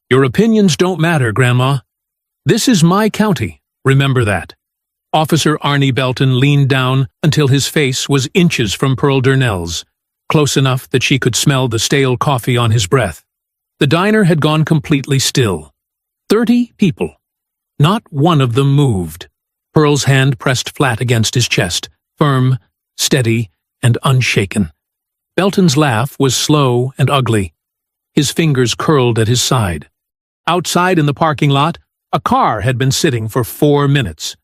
Your opinions don't matter, Grandma. This is my county, remember that. Officer Arnie Belton leaned down until his face was inches from Pearl Durnell's, close enough that she could smell the stale coffee on his breath. The diner had gone completely still. 30 people. Not one of them moved. Pearl's hand pressed flat against his chest, firm, steady, and unshaken. Belton's laugh was slow and ugly. His fingers curled at his side. Outside in the parking lot, a car had been sitting for 4 minutes.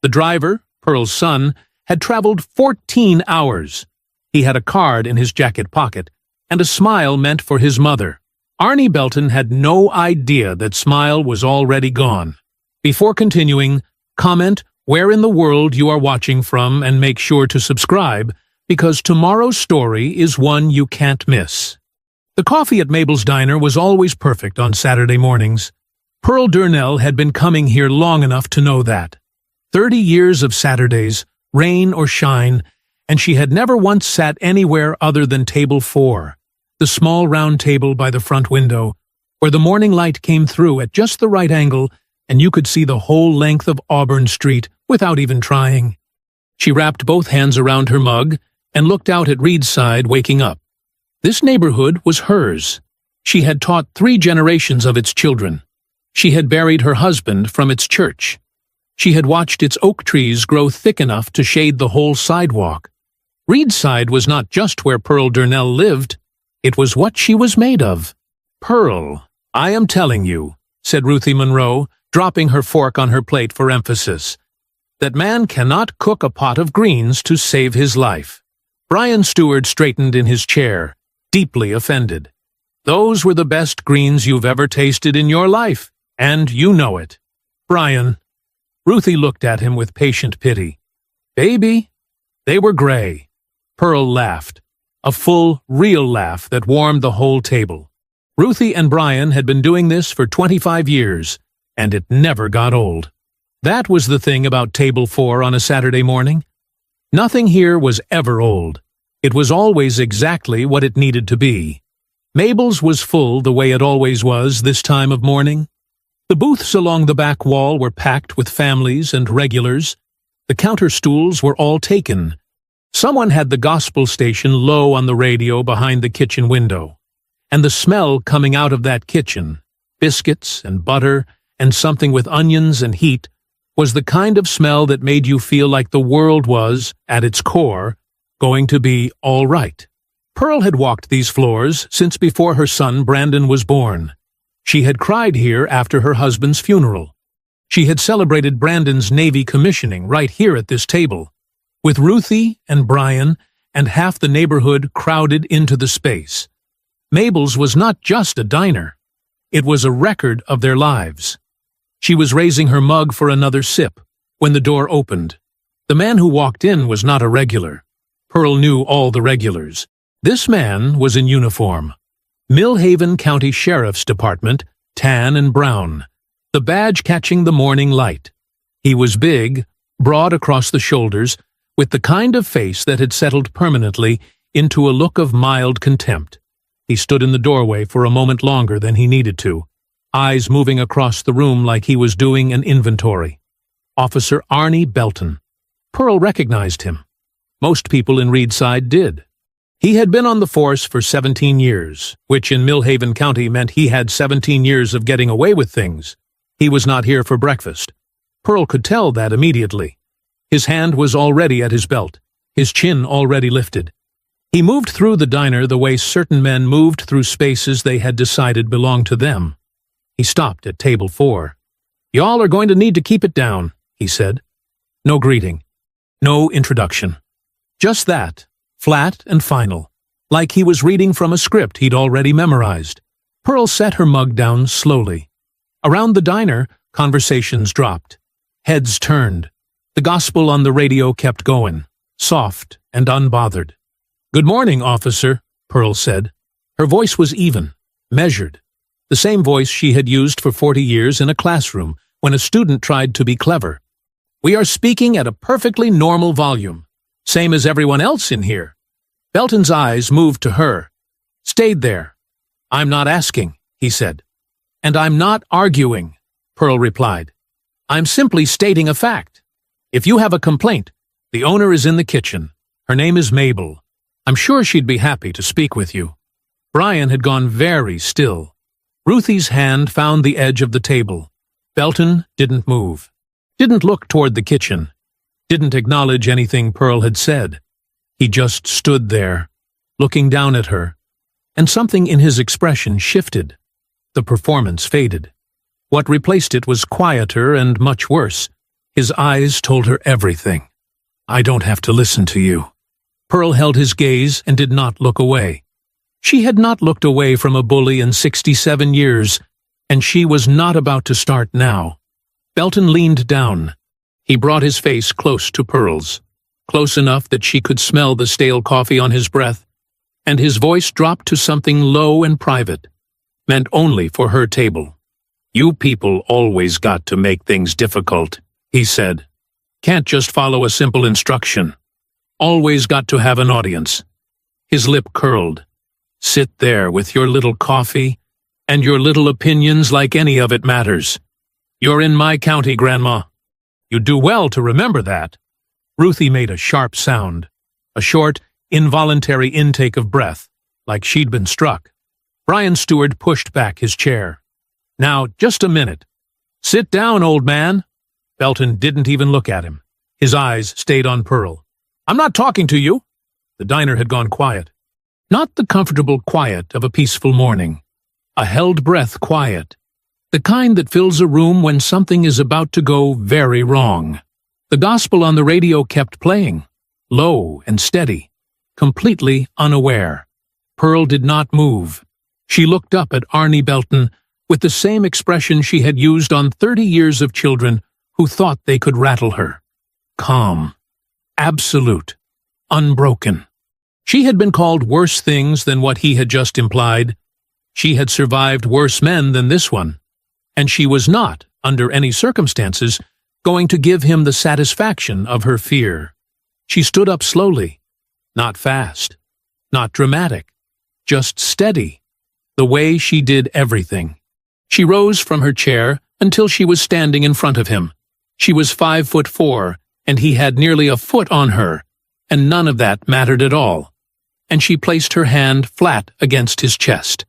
The driver, Pearl's son, had traveled 14 hours. He had a card in his jacket pocket, and a smile meant for his mother. Arnie Belton had no idea that Smile was already gone. Before continuing, comment where in the world you are watching from and make sure to subscribe, because tomorrow's story is one you can't miss. The coffee at Mabel's Diner was always perfect on Saturday mornings. Pearl Durnell had been coming here long enough to know that. 30 years of Saturdays, rain or shine, and she had never once sat anywhere other than table 4, the small round table by the front window, where the morning light came through at just the right angle and you could see the whole length of Auburn Street without even trying. She wrapped both hands around her mug and looked out at Reedside waking up. This neighborhood was hers. She had taught 3 generations of its children. She had buried her husband from its church. She had watched its oak trees grow thick enough to shade the whole sidewalk. Reedside was not just where Pearl Durnell lived. It was what she was made of. "Pearl, I am telling you," said Ruthie Monroe, dropping her fork on her plate for emphasis, "that man cannot cook a pot of greens to save his life." Brian Stewart straightened in his chair, deeply offended. "Those were the best greens you've ever tasted in your life, and you know it." "Brian." Ruthie looked at him with patient pity. "Baby, they were gray." Pearl laughed, a full, real laugh that warmed the whole table. Ruthie and Brian had been doing this for 25 years, and it never got old. That was the thing about Table 4 on a Saturday morning. Nothing here was ever old. It was always exactly what it needed to be. Mabel's was full the way it always was this time of morning. The booths along the back wall were packed with families and regulars. The counter stools were all taken. Someone had the gospel station low on the radio behind the kitchen window. And the smell coming out of that kitchen, biscuits and butter and something with onions and heat, was the kind of smell that made you feel like the world was, at its core, going to be all right. Pearl had walked these floors since before her son Brandon was born. She had cried here after her husband's funeral. She had celebrated Brandon's Navy commissioning right here at this table, with Ruthie and Brian and half the neighborhood crowded into the space. Mabel's was not just a diner. It was a record of their lives. She was raising her mug for another sip when the door opened. The man who walked in was not a regular. Pearl knew all the regulars. This man was in uniform. Millhaven County Sheriff's Department, tan and brown, the badge catching the morning light. He was big, broad across the shoulders, with the kind of face that had settled permanently into a look of mild contempt. He stood in the doorway for a moment longer than he needed to, eyes moving across the room like he was doing an inventory. Officer Arnie Belton. Pearl recognized him. Most people in Reedside did. He had been on the force for 17 years, which in Millhaven County meant he had 17 years of getting away with things. He was not here for breakfast. Pearl could tell that immediately. His hand was already at his belt, his chin already lifted. He moved through the diner the way certain men moved through spaces they had decided belonged to them. He stopped at table 4. "Y'all are going to need to keep it down," he said. No greeting. No introduction. Just that. Flat and final, like he was reading from a script he'd already memorized. Pearl set her mug down slowly. Around the diner, conversations dropped. Heads turned. The gospel on the radio kept going, soft and unbothered. "Good morning, officer," Pearl said. Her voice was even, measured, the same voice she had used for 40 years in a classroom when a student tried to be clever. "We are speaking at a perfectly normal volume, same as everyone else in here." Belton's eyes moved to her. "Stayed there." "I'm not asking," he said. And I'm not arguing, Pearl replied. I'm simply stating a fact. If you have a complaint, the owner is in the kitchen. Her name is Mabel. I'm sure she'd be happy to speak with you. Brian had gone very still. Ruthie's hand found the edge of the table. Belton didn't move, didn't look toward the kitchen, didn't acknowledge anything Pearl had said. He just stood there, looking down at her, and something in his expression shifted. The performance faded. What replaced it was quieter and much worse. His eyes told her everything. I don't have to listen to you. Pearl held his gaze and did not look away. She had not looked away from a bully in 67 years, and she was not about to start now. Belton leaned down. He brought his face close to Pearl's, close enough that she could smell the stale coffee on his breath, and his voice dropped to something low and private, meant only for her table. You people always got to make things difficult, he said. Can't just follow a simple instruction. Always got to have an audience. His lip curled. Sit there with your little coffee and your little opinions like any of it matters. You're in my county, Grandma. You do well to remember that. Ruthie made a sharp sound, a short, involuntary intake of breath, like she'd been struck. Brian Stewart pushed back his chair. Now, just a minute. Sit down, old man. Belton didn't even look at him. His eyes stayed on Pearl. I'm not talking to you. The diner had gone quiet. Not the comfortable quiet of a peaceful morning. A held-breath quiet. The kind that fills a room when something is about to go very wrong. The gospel on the radio kept playing, low and steady, completely unaware. Pearl did not move. She looked up at Arnie Belton with the same expression she had used on 30 years of children who thought they could rattle her. Calm. Absolute. Unbroken. She had been called worse things than what he had just implied. She had survived worse men than this one, and she was not, under any circumstances, going to give him the satisfaction of her fear. She stood up slowly, not fast, not dramatic, just steady, the way she did everything. She rose from her chair until she was standing in front of him. She was 5'4", and he had nearly a foot on her, and none of that mattered at all. And she placed her hand flat against his chest.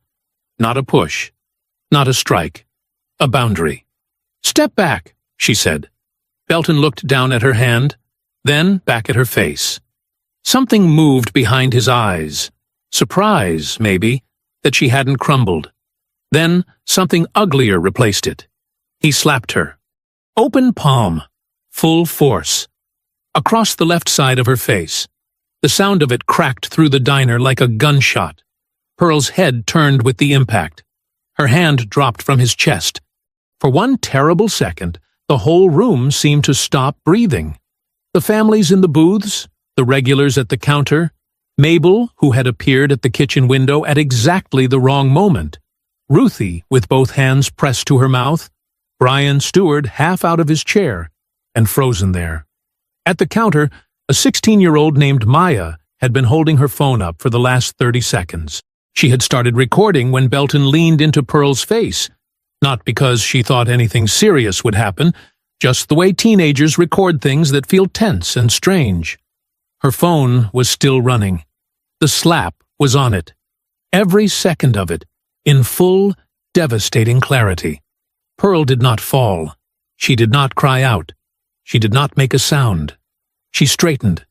Not a push, not a strike, a boundary. Step back, she said. Belton looked down at her hand, then back at her face. Something moved behind his eyes. Surprise, maybe, that she hadn't crumbled. Then something uglier replaced it. He slapped her. Open palm, full force. Across the left side of her face. The sound of it cracked through the diner like a gunshot. Pearl's head turned with the impact. Her hand dropped from his chest. For one terrible second, the whole room seemed to stop breathing. The families in the booths, the regulars at the counter, Mabel, who had appeared at the kitchen window at exactly the wrong moment, Ruthie, with both hands pressed to her mouth, Brian Stewart half out of his chair, and frozen there. At the counter, a 16-year-old named Maya had been holding her phone up for the last 30 seconds. She had started recording when Belton leaned into Pearl's face, not because she thought anything serious would happen, just the way teenagers record things that feel tense and strange. Her phone was still running. The slap was on it. Every second of it, in full, devastating clarity. Pearl did not fall. She did not cry out. She did not make a sound. She straightened.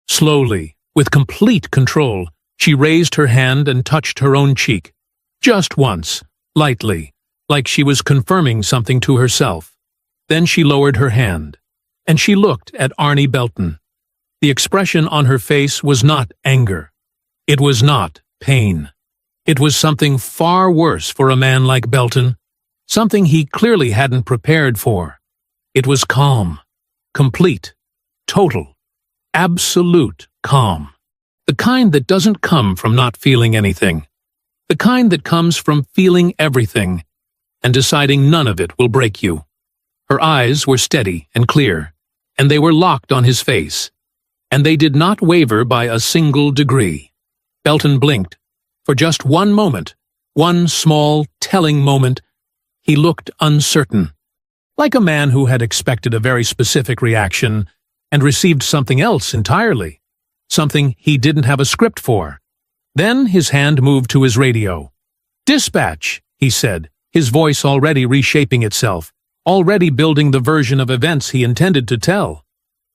Slowly, with complete control, she raised her hand and touched her own cheek. Just once, lightly, like she was confirming something to herself. Then she lowered her hand, and she looked at Arnie Belton. The expression on her face was not anger. It was not pain. It was something far worse for a man like Belton, something he clearly hadn't prepared for. It was calm, complete, total, absolute calm. The kind that doesn't come from not feeling anything. The kind that comes from feeling everything and deciding none of it will break you. Her eyes were steady and clear, and they were locked on his face, and they did not waver by a single degree. Belton blinked. For just one moment, one small, telling moment, He looked uncertain, like a man who had expected a very specific reaction and received something else entirely, something he didn't have a script for. Then his hand moved to his radio. "Dispatch," he said, his voice already reshaping itself, already building the version of events he intended to tell.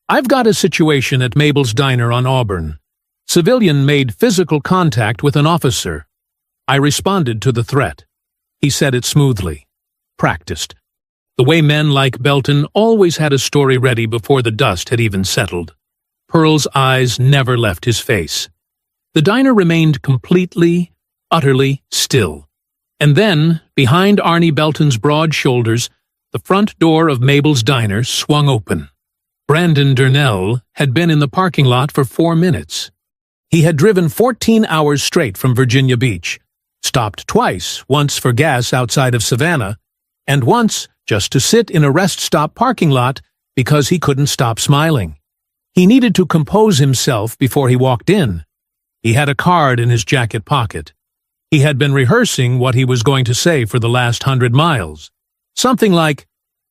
"I've got a situation at Mabel's Diner on Auburn. Civilian made physical contact with an officer. I responded to the threat." He said it smoothly, practiced, the way men like Belton always had a story ready before the dust had even settled. Pearl's eyes never left his face. The diner remained completely, utterly still. And then, behind Arnie Belton's broad shoulders, the front door of Mabel's Diner swung open. Brandon Durnell had been in the parking lot for 4 minutes. He had driven 14 hours straight from Virginia Beach, stopped twice, once for gas outside of Savannah, and once just to sit in a rest stop parking lot because he couldn't stop smiling. He needed to compose himself before he walked in. He had a card in his jacket pocket. He had been rehearsing what he was going to say for the last 100 miles. Something like,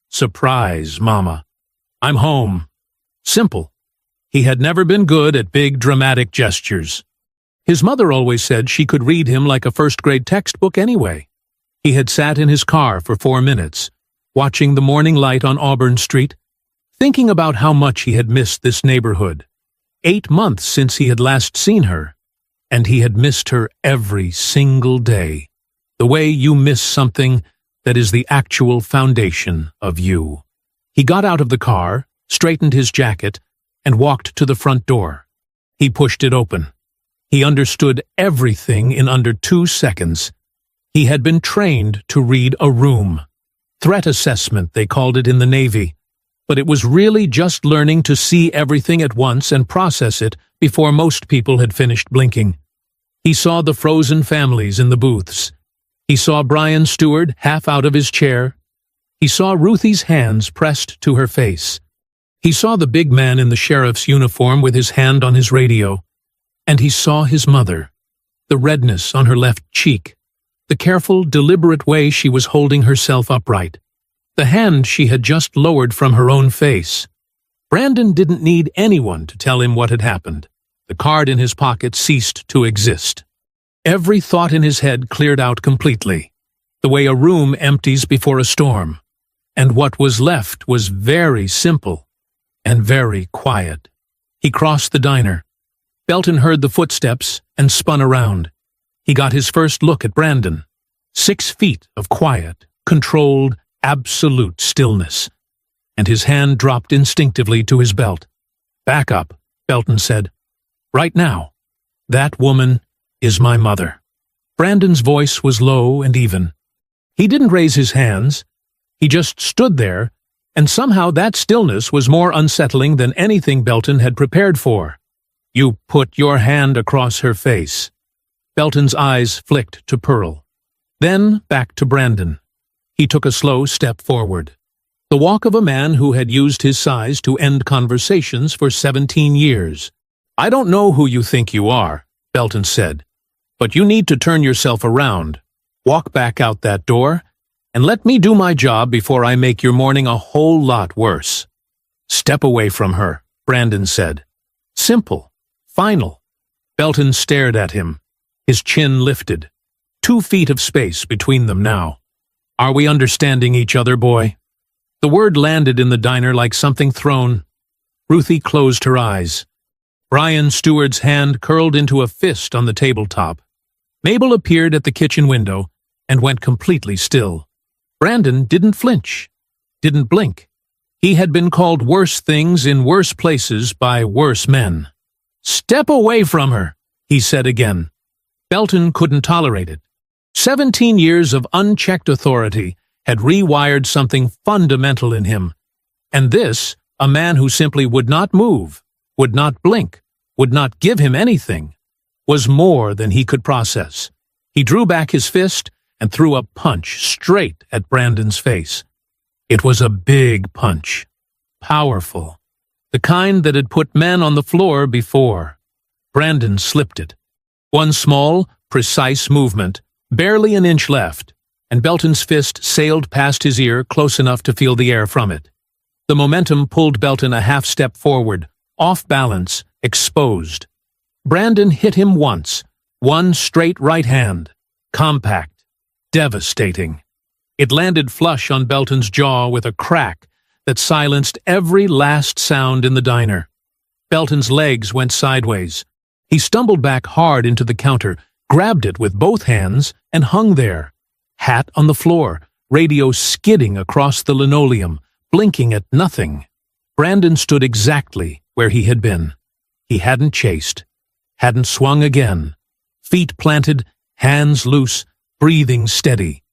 "Surprise, Mama. I'm home." Simple. He had never been good at big, dramatic gestures. His mother always said she could read him like a first-grade textbook anyway. He had sat in his car for 4 minutes, watching the morning light on Auburn Street, thinking about how much he had missed this neighborhood. 8 months since he had last seen her, and he had missed her every single day, the way you miss something that is the actual foundation of you. He got out of the car, straightened his jacket, and walked to the front door. He pushed it open. He understood everything in under 2 seconds. He had been trained to read a room. Threat assessment, they called it in the Navy. But it was really just learning to see everything at once and process it before most people had finished blinking. He saw the frozen families in the booths. He saw Brian Stewart half out of his chair. He saw Ruthie's hands pressed to her face. He saw the big man in the sheriff's uniform with his hand on his radio. And he saw his mother, the redness on her left cheek, the careful, deliberate way she was holding herself upright, the hand she had just lowered from her own face. Brandon didn't need anyone to tell him what had happened. The card in his pocket ceased to exist. Every thought in his head cleared out completely, the way a room empties before a storm. And what was left was very simple and very quiet. He crossed the diner. Belton heard the footsteps and spun around. He got his first look at Brandon. 6 feet of quiet, controlled, absolute stillness. And his hand dropped instinctively to his belt. "Back up," Belton said. "Right now. That woman is my mother." Brandon's voice was low and even. He didn't raise his hands. He just stood there, and somehow that stillness was more unsettling than anything Belton had prepared for. "You put your hand across her face." Belton's eyes flicked to Pearl. Then back to Brandon. He took a slow step forward. The walk of a man who had used his size to end conversations for 17 years. "I don't know who you think you are," Belton said, "but you need to turn yourself around, walk back out that door, and let me do my job before I make your morning a whole lot worse." "Step away from her," Brandon said. Simple. Final. Belton stared at him, his chin lifted. 2 feet of space between them now. "Are we understanding each other, boy?" The word landed in the diner like something thrown. Ruthie closed her eyes. Brian Stewart's hand curled into a fist on the tabletop. Mabel appeared at the kitchen window and went completely still. Brandon didn't flinch, didn't blink. He had been called worse things in worse places by worse men. "Step away from her," he said again. Belton couldn't tolerate it. 17 years of unchecked authority had rewired something fundamental in him. And this, a man who simply would not move, would not blink, would not give him anything, was more than he could process. He drew back his fist and threw a punch straight at Brandon's face. It was a big punch, powerful, the kind that had put men on the floor before. Brandon slipped it. One small, precise movement, barely an inch left, and Belton's fist sailed past his ear close enough to feel the air from it. The momentum pulled Belton a half-step forward, off balance, exposed. Brandon hit him once, one straight right hand, compact, devastating. It landed flush on Belton's jaw with a crack that silenced every last sound in the diner. Belton's legs went sideways. He stumbled back hard into the counter, grabbed it with both hands, and hung there. Hat on the floor, radio skidding across the linoleum, blinking at nothing. Brandon stood exactly where he had been. He hadn't chased, hadn't swung again. Feet planted, hands loose, breathing steady.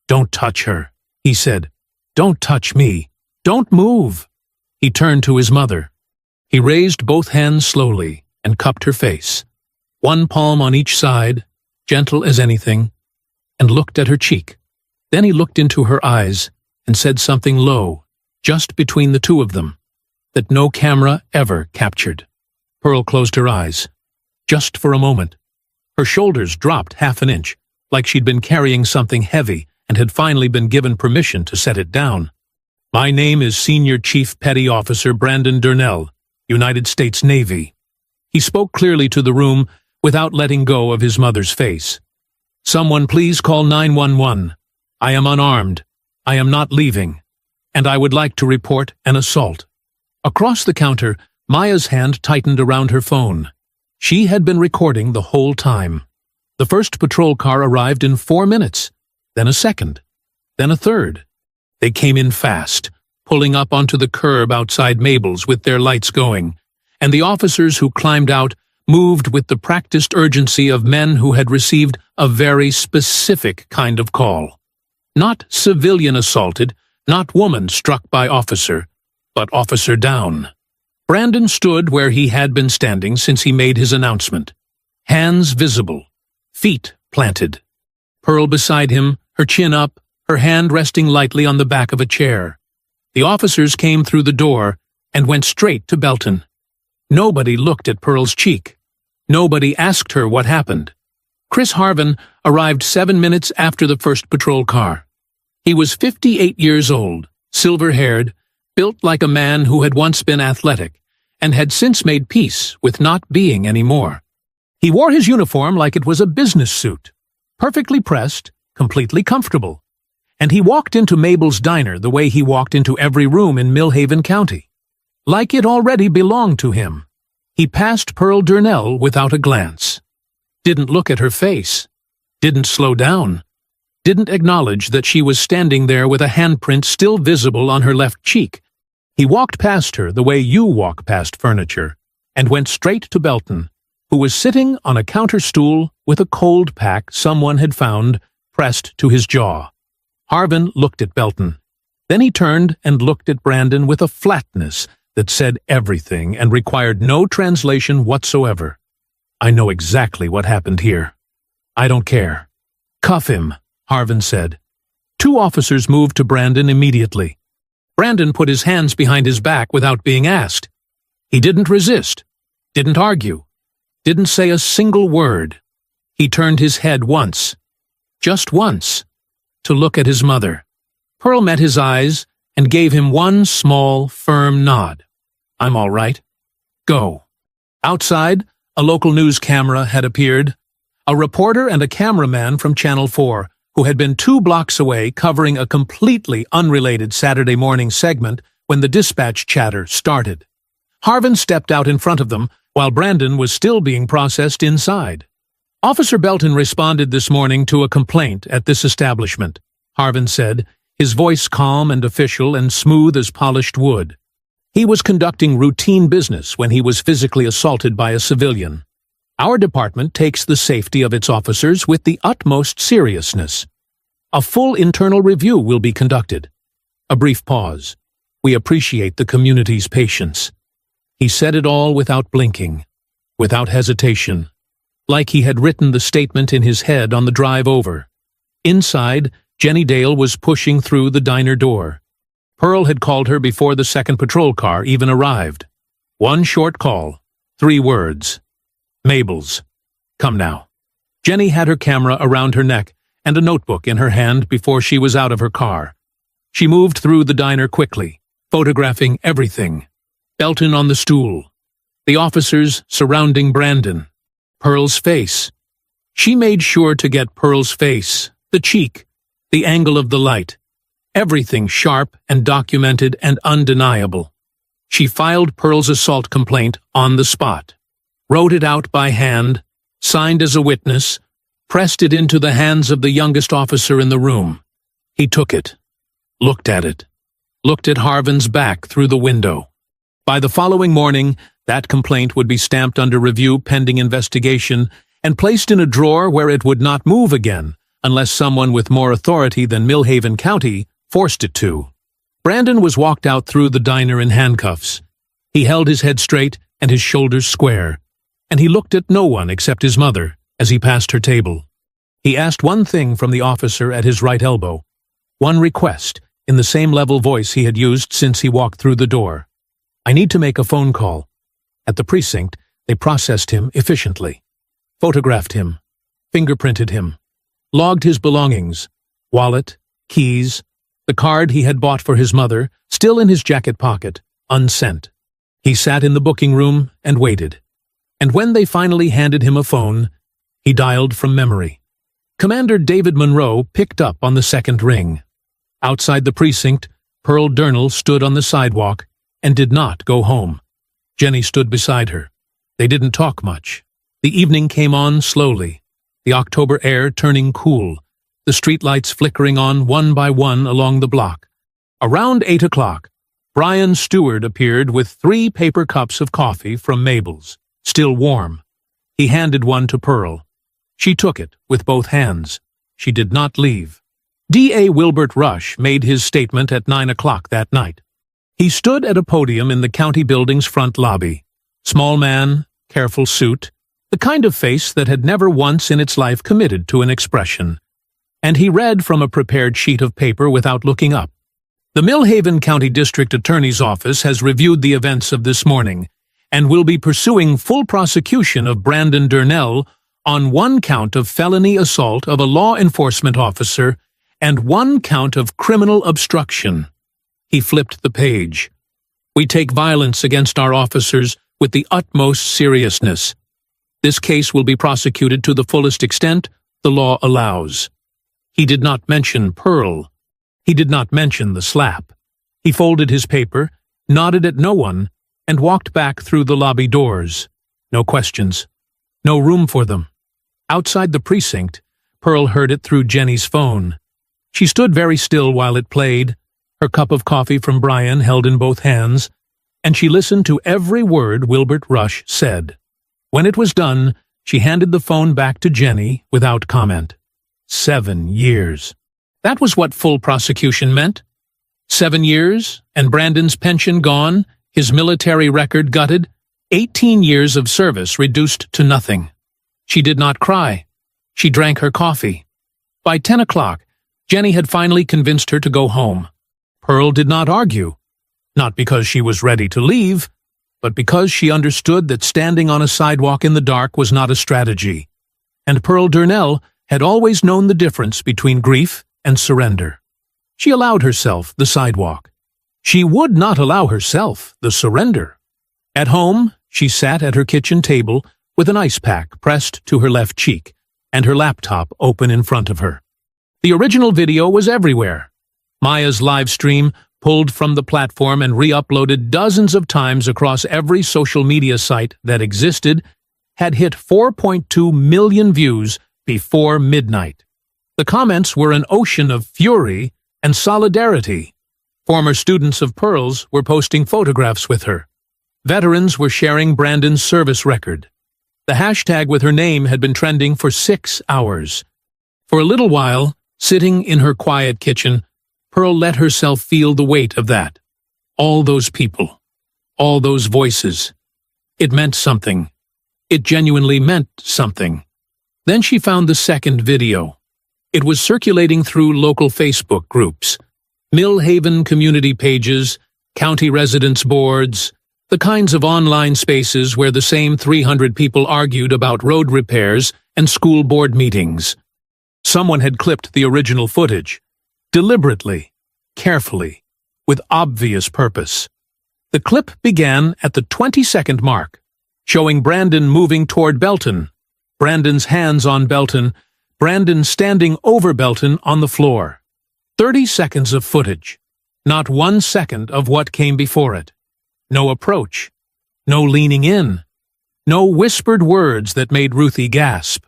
"Don't touch her," he said. "Don't touch me. Don't move." He turned to his mother. He raised both hands slowly and cupped her face, one palm on each side, gentle as anything, and looked at her cheek. Then he looked into her eyes and said something low, just between the two of them, that no camera ever captured. Pearl closed her eyes, just for a moment. Her shoulders dropped half an inch, like she'd been carrying something heavy and had finally been given permission to set it down. "My name is Senior Chief Petty Officer Brandon Durnell, United States Navy." He spoke clearly to the room without letting go of his mother's face. "Someone please call 911. I am unarmed. I am not leaving. And I would like to report an assault." Across the counter, Maya's hand tightened around her phone. She had been recording the whole time. The first patrol car arrived in 4 minutes, then a second, then a third. They came in fast, pulling up onto the curb outside Mabel's with their lights going, and the officers who climbed out moved with the practiced urgency of men who had received a very specific kind of call. Not civilian assaulted, not woman struck by officer, but officer down. Brandon stood where he had been standing since he made his announcement. Hands visible, feet planted. Pearl beside him, her chin up, her hand resting lightly on the back of a chair. The officers came through the door and went straight to Belton. Nobody looked at Pearl's cheek. Nobody asked her what happened. Chris Harvin arrived 7 minutes after the first patrol car. He was 58 years old, silver-haired, built like a man who had once been athletic, and had since made peace with not being anymore. He wore his uniform like it was a business suit, perfectly pressed, completely comfortable. And he walked into Mabel's diner the way he walked into every room in Millhaven County, like it already belonged to him. He passed Pearl Durnell without a glance. Didn't look at her face. Didn't slow down. Didn't acknowledge that she was standing there with a handprint still visible on her left cheek. He walked past her the way you walk past furniture, and went straight to Belton, who was sitting on a counter stool with a cold pack someone had found pressed to his jaw. Harvin looked at Belton. Then he turned and looked at Brandon with a flatness that said everything and required no translation whatsoever. "I know exactly what happened here. I don't care." "Cuff him," Harvin said. 2 officers moved to Brandon immediately. Brandon put his hands behind his back without being asked. He didn't resist, didn't argue, didn't say a single word. He turned his head once, just once, to look at his mother. Pearl met his eyes and gave him one small, firm nod. "I'm all right. Go." Outside, a local news camera had appeared. A reporter and a cameraman from Channel 4, who had been 2 blocks away covering a completely unrelated Saturday morning segment when the dispatch chatter started. Harvin stepped out in front of them while Brandon was still being processed inside. "Officer Belton responded this morning to a complaint at this establishment," Harvin said, his voice calm and official and smooth as polished wood. "He was conducting routine business when he was physically assaulted by a civilian. Our department takes the safety of its officers with the utmost seriousness. A full internal review will be conducted." A brief pause. "We appreciate the community's patience." He said it all without blinking, without hesitation, like he had written the statement in his head on the drive over. Inside, Jenny Dale was pushing through the diner door. Pearl had called her before the second patrol car even arrived. 1 short call, 3 words. "Mabel's. Come now." Jenny had her camera around her neck and a notebook in her hand before she was out of her car. She moved through the diner quickly, photographing everything. Belton on the stool, the officers surrounding Brandon, Pearl's face. She made sure to get Pearl's face, the cheek, the angle of the light, everything sharp and documented and undeniable. She filed Pearl's assault complaint on the spot, wrote it out by hand, signed as a witness, pressed it into the hands of the youngest officer in the room. He took it, looked at it, looked at Harvin's back through the window. By the following morning, that complaint would be stamped under review pending investigation and placed in a drawer where it would not move again unless someone with more authority than Millhaven County forced it to. Brandon was walked out through the diner in handcuffs. He held his head straight and his shoulders square, and he looked at no one except his mother as he passed her table. He asked one thing from the officer at his right elbow, one request in the same level voice he had used since he walked through the door. "I need to make a phone call." At the precinct, they processed him efficiently, photographed him, fingerprinted him, logged his belongings, wallet, keys, the card he had bought for his mother, still in his jacket pocket, unsent. He sat in the booking room and waited. And when they finally handed him a phone, he dialed from memory. Commander David Monroe picked up on the second ring. Outside the precinct, Pearl Durnell stood on the sidewalk and did not go home. Jenny stood beside her. They didn't talk much. The evening came on slowly, the October air turning cool, the streetlights flickering on one by one along the block. Around 8 o'clock, Brian Stewart appeared with 3 paper cups of coffee from Mabel's, still warm. He handed one to Pearl. She took it with both hands. She did not leave. D.A. Wilbert Rush made his statement at 9 o'clock that night. He stood at a podium in the county building's front lobby. Small man, careful suit, the kind of face that had never once in its life committed to an expression. And he read from a prepared sheet of paper without looking up. The Millhaven County District Attorney's Office has reviewed the events of this morning and will be pursuing full prosecution of Brandon Durnell on 1 count of felony assault of a law enforcement officer and 1 count of criminal obstruction. He flipped the page. "We take violence against our officers with the utmost seriousness. This case will be prosecuted to the fullest extent the law allows." He did not mention Pearl. He did not mention the slap. He folded his paper, nodded at no one, and walked back through the lobby doors. No questions. No room for them. Outside the precinct, Pearl heard it through Jenny's phone. She stood very still while it played, her cup of coffee from Brian held in both hands, and she listened to every word Wilbert Rush said. When it was done, she handed the phone back to Jenny without comment. 7 years. That was what full prosecution meant. 7 years, and Brandon's pension gone, his military record gutted, 18 years of service reduced to nothing. She did not cry. She drank her coffee. By 10 o'clock, Jenny had finally convinced her to go home. Pearl did not argue, not because she was ready to leave, but because she understood that standing on a sidewalk in the dark was not a strategy. And Pearl Durnell had always known the difference between grief and surrender. She allowed herself the sidewalk. She would not allow herself the surrender. At home, she sat at her kitchen table with an ice pack pressed to her left cheek and her laptop open in front of her. The original video was everywhere. Maya's live stream, pulled from the platform and re-uploaded dozens of times across every social media site that existed, had hit 4.2 million views before midnight. The comments were an ocean of fury and solidarity. Former students of Pearl's were posting photographs with her. Veterans were sharing Brandon's service record. The hashtag with her name had been trending for 6 hours. For a little while, sitting in her quiet kitchen, Pearl let herself feel the weight of that. All those people. All those voices. It meant something. It genuinely meant something. Then she found the second video. It was circulating through local Facebook groups, Millhaven community pages, county residents' boards, the kinds of online spaces where the same 300 people argued about road repairs and school board meetings. Someone had clipped the original footage, deliberately, carefully, with obvious purpose. The clip began at the 20-second mark, showing Brandon moving toward Belton, Brandon's hands on Belton, Brandon standing over Belton on the floor. 30 seconds of footage, not 1 second of what came before it. No approach, no leaning in, no whispered words that made Ruthie gasp,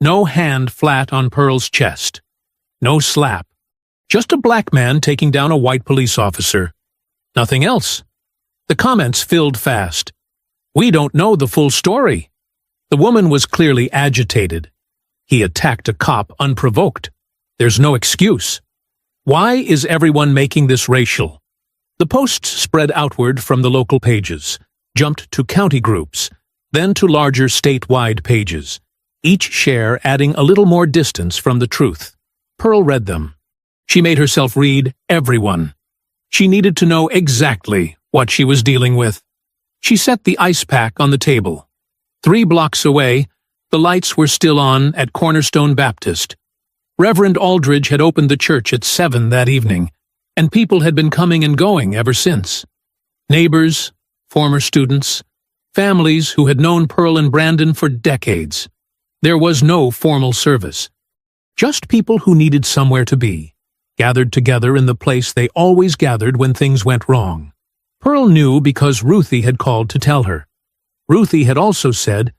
no hand flat on Pearl's chest, no slap, just a black man taking down a white police officer. Nothing else. The comments filled fast. "We don't know the full story." The woman was clearly agitated. "He attacked a cop unprovoked. There's no excuse. Why is everyone making this racial?" The posts spread outward from the local pages, jumped to county groups, then to larger statewide pages, each share adding a little more distance from the truth. Pearl read them. She made herself read everyone. She needed to know exactly what she was dealing with. She set the ice pack on the table. 3 blocks away, the lights were still on at Cornerstone Baptist. Reverend Aldridge had opened the church at 7 that evening, and people had been coming and going ever since. Neighbors, former students, families who had known Pearl and Brandon for decades. There was no formal service. Just people who needed somewhere to be, gathered together in the place they always gathered when things went wrong. Pearl knew because Ruthie had called to tell her. Ruthie had also said,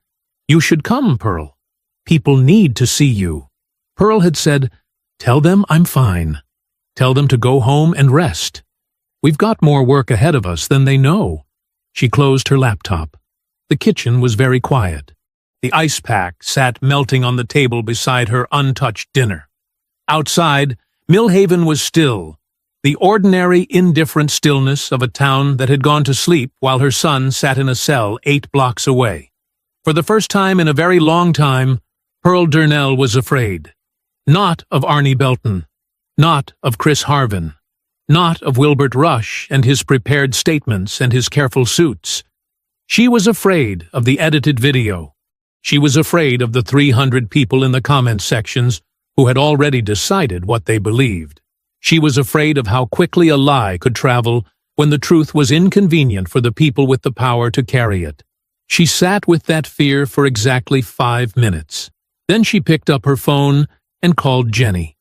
"You should come, Pearl. People need to see you." Pearl had said, "Tell them I'm fine. Tell them to go home and rest. We've got more work ahead of us than they know." She closed her laptop. The kitchen was very quiet. The ice pack sat melting on the table beside her untouched dinner. Outside, Millhaven was still, the ordinary, indifferent stillness of a town that had gone to sleep while her son sat in a cell 8 blocks away. For the first time in a very long time, Pearl Durnell was afraid. Not of Arnie Belton, not of Chris Harvin, not of Wilbert Rush and his prepared statements and his careful suits. She was afraid of the edited video. She was afraid of the 300 people in the comment sections who had already decided what they believed. She was afraid of how quickly a lie could travel when the truth was inconvenient for the people with the power to carry it. She sat with that fear for exactly 5 minutes. Then she picked up her phone and called Jenny.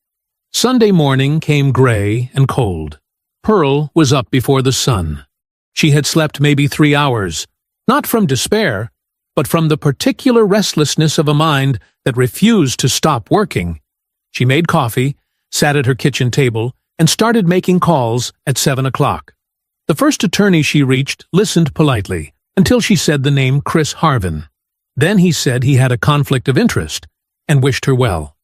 Sunday morning came gray and cold. Pearl was up before the sun. She had slept maybe 3 hours, not from despair, but from the particular restlessness of a mind that refused to stop working. She made coffee, sat at her kitchen table, and started making calls at 7 o'clock. The first attorney she reached listened politely until she said the name Chris Harvin. Then he said he had a conflict of interest and wished her well.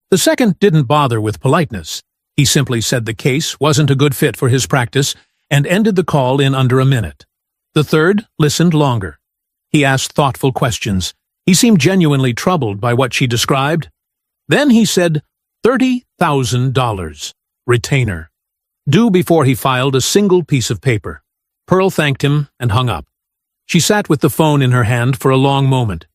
The second didn't bother with politeness. He simply said the case wasn't a good fit for his practice and ended the call in under a minute. The third listened longer. He asked thoughtful questions. He seemed genuinely troubled by what she described. Then he said $30,000, retainer, due before he filed a single piece of paper. Pearl thanked him and hung up. She sat with the phone in her hand for a long moment.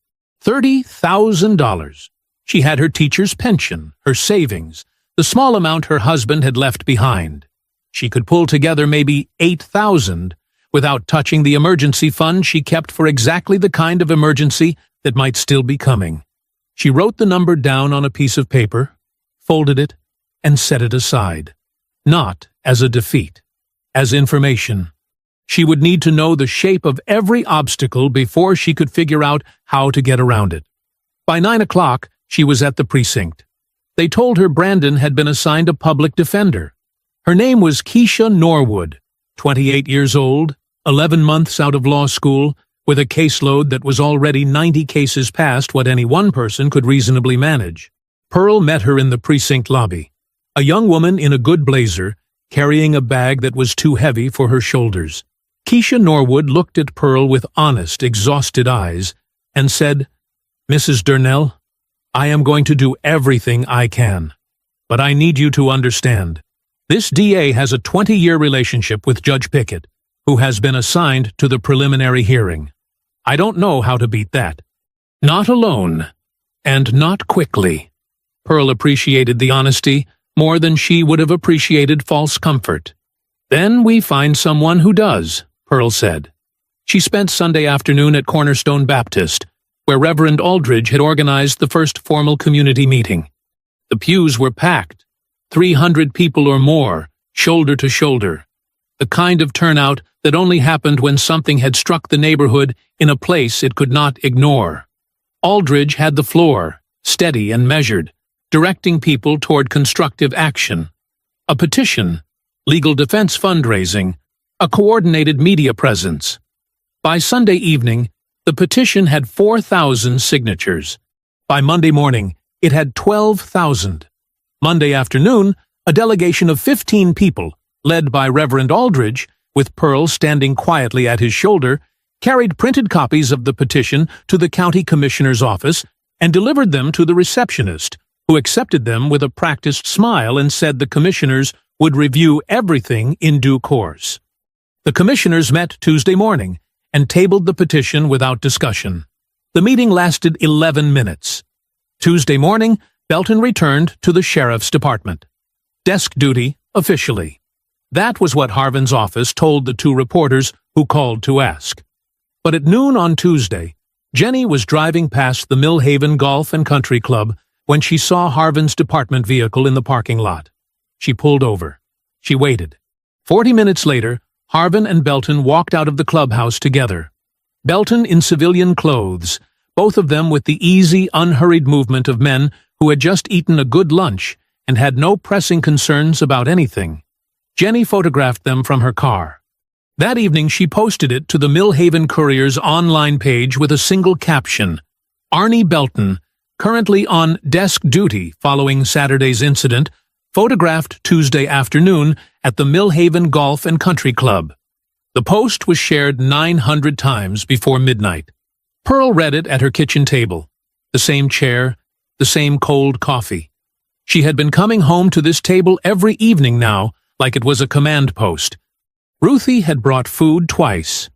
$30,000. She had her teacher's pension, her savings, the small amount her husband had left behind. She could pull together maybe $8,000 without touching the emergency fund she kept for exactly the kind of emergency that might still be coming. She wrote the number down on a piece of paper, folded it, and set it aside. Not as a defeat, as information. She would need to know the shape of every obstacle before she could figure out how to get around it. By 9 o'clock, she was at the precinct. They told her Brandon had been assigned a public defender. Her name was Keisha Norwood, 28 years old, 11 months out of law school, with a caseload that was already 90 cases past what any one person could reasonably manage. Pearl met her in the precinct lobby, a young woman in a good blazer, carrying a bag that was too heavy for her shoulders. Keisha Norwood looked at Pearl with honest, exhausted eyes and said, "Mrs. Durnell, I am going to do everything I can, but I need you to understand. This DA has a 20-year relationship with Judge Pickett, who has been assigned to the preliminary hearing. I don't know how to beat that. Not alone, and not quickly." Pearl appreciated the honesty more than she would have appreciated false comfort. "Then we find someone who does," Pearl said. She spent Sunday afternoon at Cornerstone Baptist, where Reverend Aldridge had organized the first formal community meeting. The pews were packed, 300 people or more, shoulder to shoulder. The kind of turnout that only happened when something had struck the neighborhood in a place it could not ignore. Aldridge had the floor, steady and measured, directing people toward constructive action. A petition, legal defense fundraising, a coordinated media presence. By Sunday evening, the petition had 4,000 signatures. By Monday morning, it had 12,000. Monday afternoon, a delegation of 15 people, led by Reverend Aldridge, with Pearl standing quietly at his shoulder, carried printed copies of the petition to the county commissioner's office and delivered them to the receptionist, who accepted them with a practiced smile and said the commissioners would review everything in due course. The commissioners met Tuesday morning and tabled the petition without discussion. The meeting lasted 11 minutes. Tuesday morning, Belton returned to the sheriff's department. Desk duty, officially. That was what Harvin's office told the two reporters who called to ask. But at noon on Tuesday, Jenny was driving past the Millhaven Golf and Country Club when she saw Harvin's department vehicle in the parking lot. She pulled over. She waited. 40 minutes later, Harvin and Belton walked out of the clubhouse together. Belton in civilian clothes, both of them with the easy, unhurried movement of men who had just eaten a good lunch and had no pressing concerns about anything. Jenny photographed them from her car. That evening she posted it to the Millhaven Courier's online page with a single caption, "Arnie Belton, currently on desk duty following Saturday's incident, photographed Tuesday afternoon at the Millhaven Golf and Country Club." The post was shared 900 times before midnight. Pearl read it at her kitchen table. The same chair, the same cold coffee. She had been coming home to this table every evening now, like it was a command post. Ruthie had brought food twice.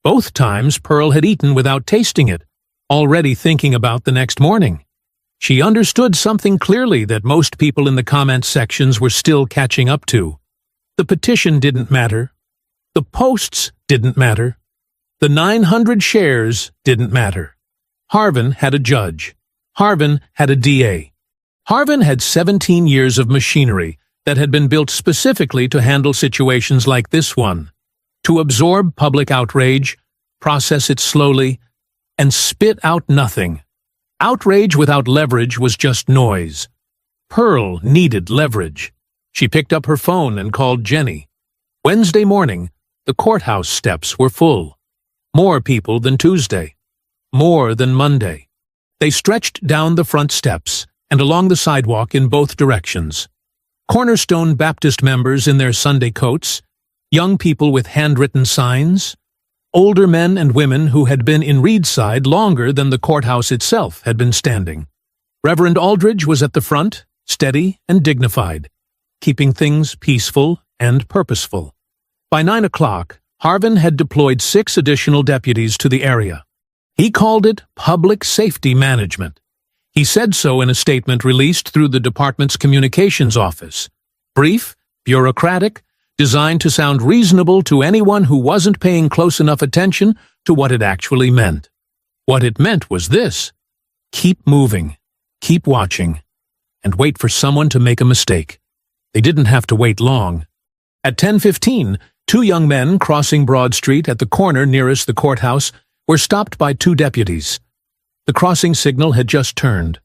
Both times Pearl had eaten without tasting it, already thinking about the next morning. She understood something clearly that most people in the comment sections were still catching up to. The petition didn't matter. The posts didn't matter. The 900 shares didn't matter. Harvin had a judge. Harvin had a DA. Harvin had 17 years of machinery that had been built specifically to handle situations like this one, to absorb public outrage, process it slowly, and spit out nothing. Outrage without leverage was just noise. Pearl needed leverage. She picked up her phone and called Jenny. Wednesday morning, the courthouse steps were full. More people than Tuesday. More than Monday. They stretched down the front steps and along the sidewalk in both directions. Cornerstone Baptist members in their Sunday coats, young people with handwritten signs, older men and women who had been in Reedside longer than the courthouse itself had been standing. Reverend Aldridge was at the front, steady and dignified, keeping things peaceful and purposeful. By 9 o'clock, Harvin had deployed 6 additional deputies to the area. He called it public safety management. He said so in a statement released through the department's communications office. Brief, bureaucratic, designed to sound reasonable to anyone who wasn't paying close enough attention to what it actually meant. What it meant was this: keep moving, keep watching, and wait for someone to make a mistake. They didn't have to wait long. At 10:15, 2 young men crossing Broad Street at the corner nearest the courthouse were stopped by 2 deputies. The crossing signal had just turned.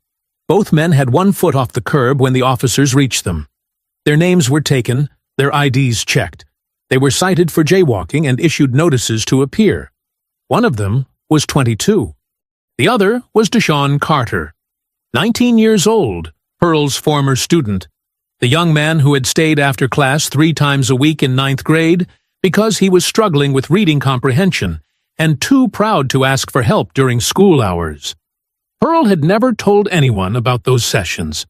Both men had 1 foot off the curb when the officers reached them. Their names were taken, their IDs checked. They were cited for jaywalking and issued notices to appear. One of them was 22. The other was Deshaun Carter, 19 years old, Pearl's former student, the young man who had stayed after class 3 times a week in 9th grade because he was struggling with reading comprehension and too proud to ask for help during school hours. Pearl had never told anyone about those sessions.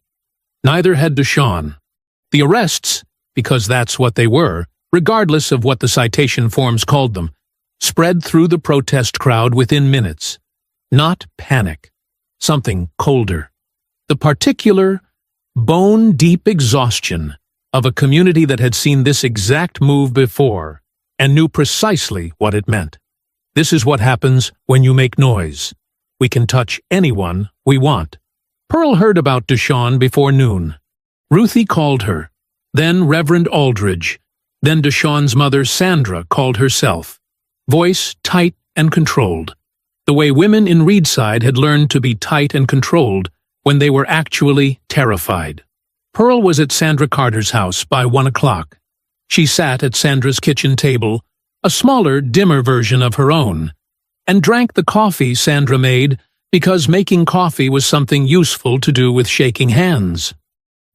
Neither had Deshaun. The arrests, because that's what they were, regardless of what the citation forms called them, spread through the protest crowd within minutes. Not panic. Something colder. The particular, bone-deep exhaustion of a community that had seen this exact move before and knew precisely what it meant. This is what happens when you make noise. We can touch anyone we want. Pearl heard about Deshawn before noon. Ruthie called her, then Reverend Aldridge, then Deshawn's mother Sandra called herself. Voice tight and controlled. The way women in Reedside had learned to be tight and controlled when they were actually terrified. Pearl was at Sandra Carter's house by 1 o'clock. She sat at Sandra's kitchen table, a smaller, dimmer version of her own, and drank the coffee Sandra made because making coffee was something useful to do with shaking hands.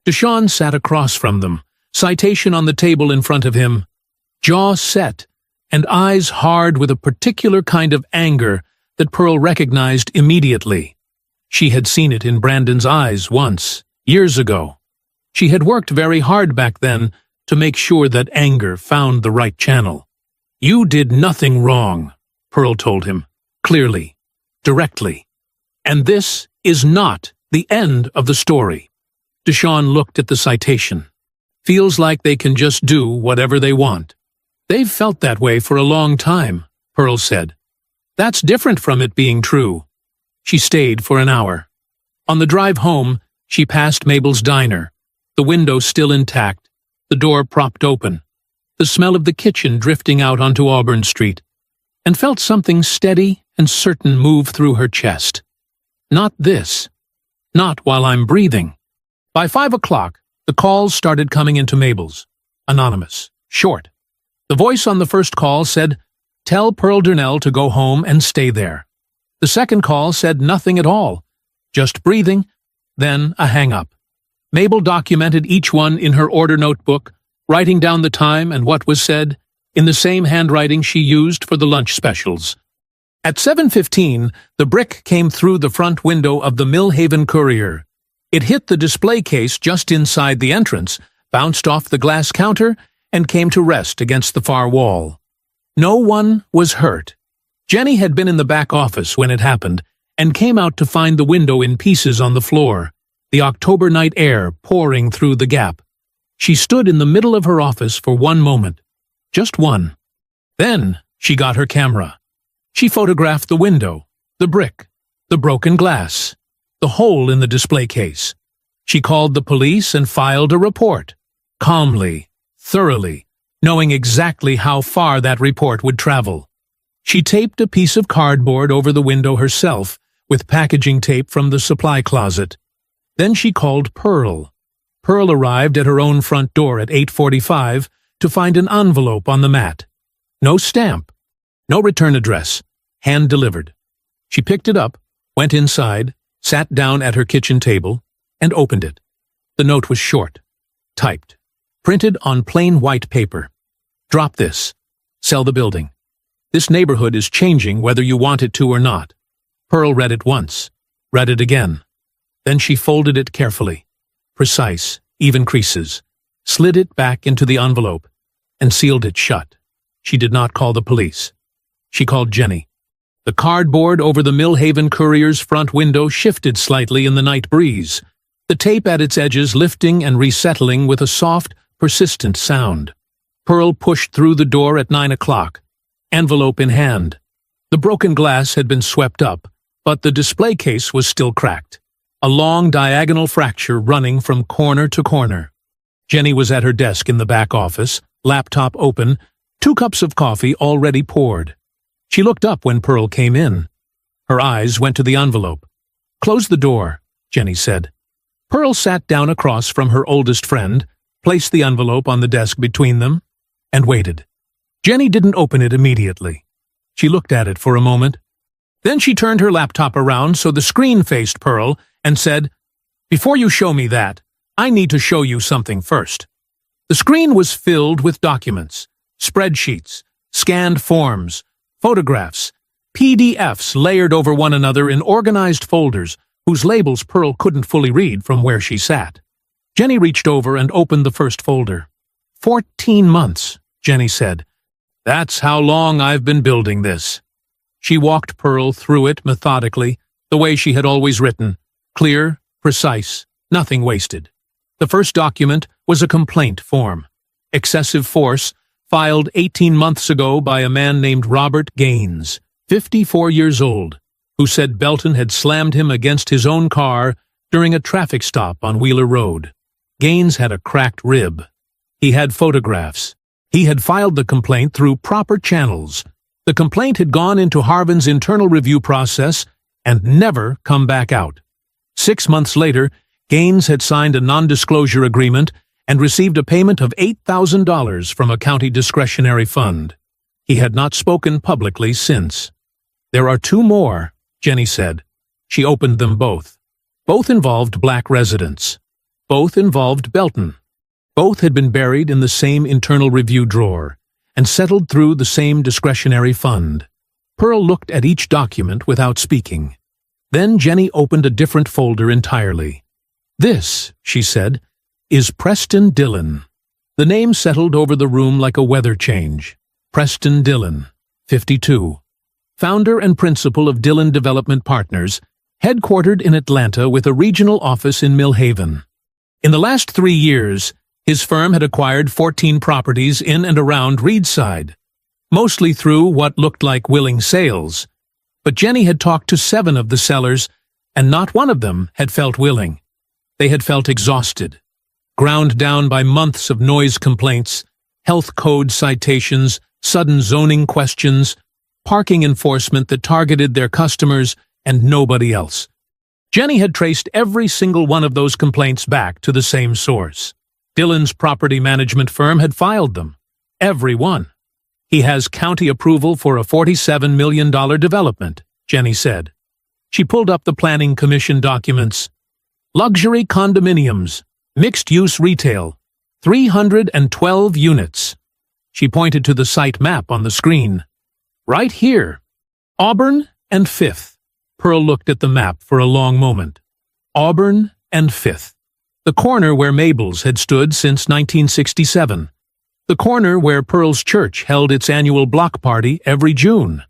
Deshawn sat across from them, citation on the table in front of him, jaw set and eyes hard with a particular kind of anger that Pearl recognized immediately. She had seen it in Brandon's eyes once, years ago. She had worked very hard back then to make sure that anger found the right channel. "You did nothing wrong," Pearl told him, clearly, directly. "And this is not the end of the story." Deshawn looked at the citation. "Feels like they can just do whatever they want." "They've felt that way for a long time," Pearl said. "That's different from it being true." She stayed for an hour. On the drive home, she passed Mabel's diner, the window still intact, the door propped open, the smell of the kitchen drifting out onto Auburn Street, and felt something steady and certain move through her chest. Not this. Not while I'm breathing. By 5 o'clock, the calls started coming into Mabel's. Anonymous. Short. The voice on the first call said, "Tell Pearl Durnell to go home and stay there." The second call said nothing at all, just breathing, then a hang-up. Mabel documented each one in her order notebook, writing down the time and what was said, in the same handwriting she used for the lunch specials. At 7:15, the brick came through the front window of the Millhaven Courier. It hit the display case just inside the entrance, bounced off the glass counter, and came to rest against the far wall. No one was hurt. Jenny had been in the back office when it happened, and came out to find the window in pieces on the floor, the October night air pouring through the gap. She stood in the middle of her office for one moment. Just one. Then she got her camera. She photographed the window, the brick, the broken glass, the hole in the display case. She called the police and filed a report, calmly, thoroughly, knowing exactly how far that report would travel. She taped a piece of cardboard over the window herself, with packaging tape from the supply closet. Then she called Pearl. Pearl arrived at her own front door at 8:45 to find an envelope on the mat. No stamp, no return address, hand-delivered. She picked it up, went inside, sat down at her kitchen table, and opened it. The note was short, typed, printed on plain white paper. "Drop this. Sell the building. This neighborhood is changing whether you want it to or not." Pearl read it once, read it again. Then she folded it carefully, precise, even creases, slid it back into the envelope, and sealed it shut. She did not call the police. She called Jenny. The cardboard over the Millhaven Courier's front window shifted slightly in the night breeze, the tape at its edges lifting and resettling with a soft, persistent sound. Pearl pushed through the door at 9 o'clock, envelope in hand. The broken glass had been swept up, but the display case was still cracked, a long diagonal fracture running from corner to corner. Jenny was at her desk in the back office, laptop open, 2 cups of coffee already poured. She looked up when Pearl came in. Her eyes went to the envelope. "Close the door," Jenny said. Pearl sat down across from her oldest friend, placed the envelope on the desk between them, and waited. Jenny didn't open it immediately. She looked at it for a moment. Then she turned her laptop around so the screen faced Pearl and said, "Before you show me that, I need to show you something first." The screen was filled with documents, spreadsheets, scanned forms, photographs, PDFs layered over one another in organized folders whose labels Pearl couldn't fully read from where she sat. Jenny reached over and opened the first folder. 14 months, Jenny said. "That's how long I've been building this." She walked Pearl through it methodically, the way she had always written, clear, precise, nothing wasted. The first document was a complaint form. Excessive force, filed 18 months ago by a man named Robert Gaines, 54 years old, who said Belton had slammed him against his own car during a traffic stop on Wheeler Road. Gaines had a cracked rib. He had photographs. He had filed the complaint through proper channels. The complaint had gone into Harvin's internal review process and never come back out. 6 months later, Gaines had signed a non-disclosure agreement and received a payment of $8,000 from a county discretionary fund. He had not spoken publicly since. "There are 2 more," Jenny said. She opened them both. Both involved black residents. Both involved Belton. Both had been buried in the same internal review drawer and settled through the same discretionary fund. Pearl looked at each document without speaking. Then Jenny opened a different folder entirely. "This," she said, "is Preston Dillon." The name settled over the room like a weather change. Preston Dillon, 52. Founder and principal of Dillon Development Partners, headquartered in Atlanta with a regional office in Mill Haven. In the last 3 years, his firm had acquired 14 properties in and around Reedside, mostly through what looked like willing sales. But Jenny had talked to 7 of the sellers, and not one of them had felt willing. They had felt exhausted, ground down by months of noise complaints, health code citations, sudden zoning questions, parking enforcement that targeted their customers and nobody else. Jenny had traced every single one of those complaints back to the same source. Dillon's property management firm had filed them. Every one. "He has county approval for a $47 million development," Jenny said. She pulled up the Planning Commission documents. "Luxury condominiums, mixed-use retail, 312 units." She pointed to the site map on the screen. "Right here. Auburn and 5th. Pearl looked at the map for a long moment. Auburn and 5th. The corner where Mabel's had stood since 1967. The corner where Pearl's church held its annual block party every June.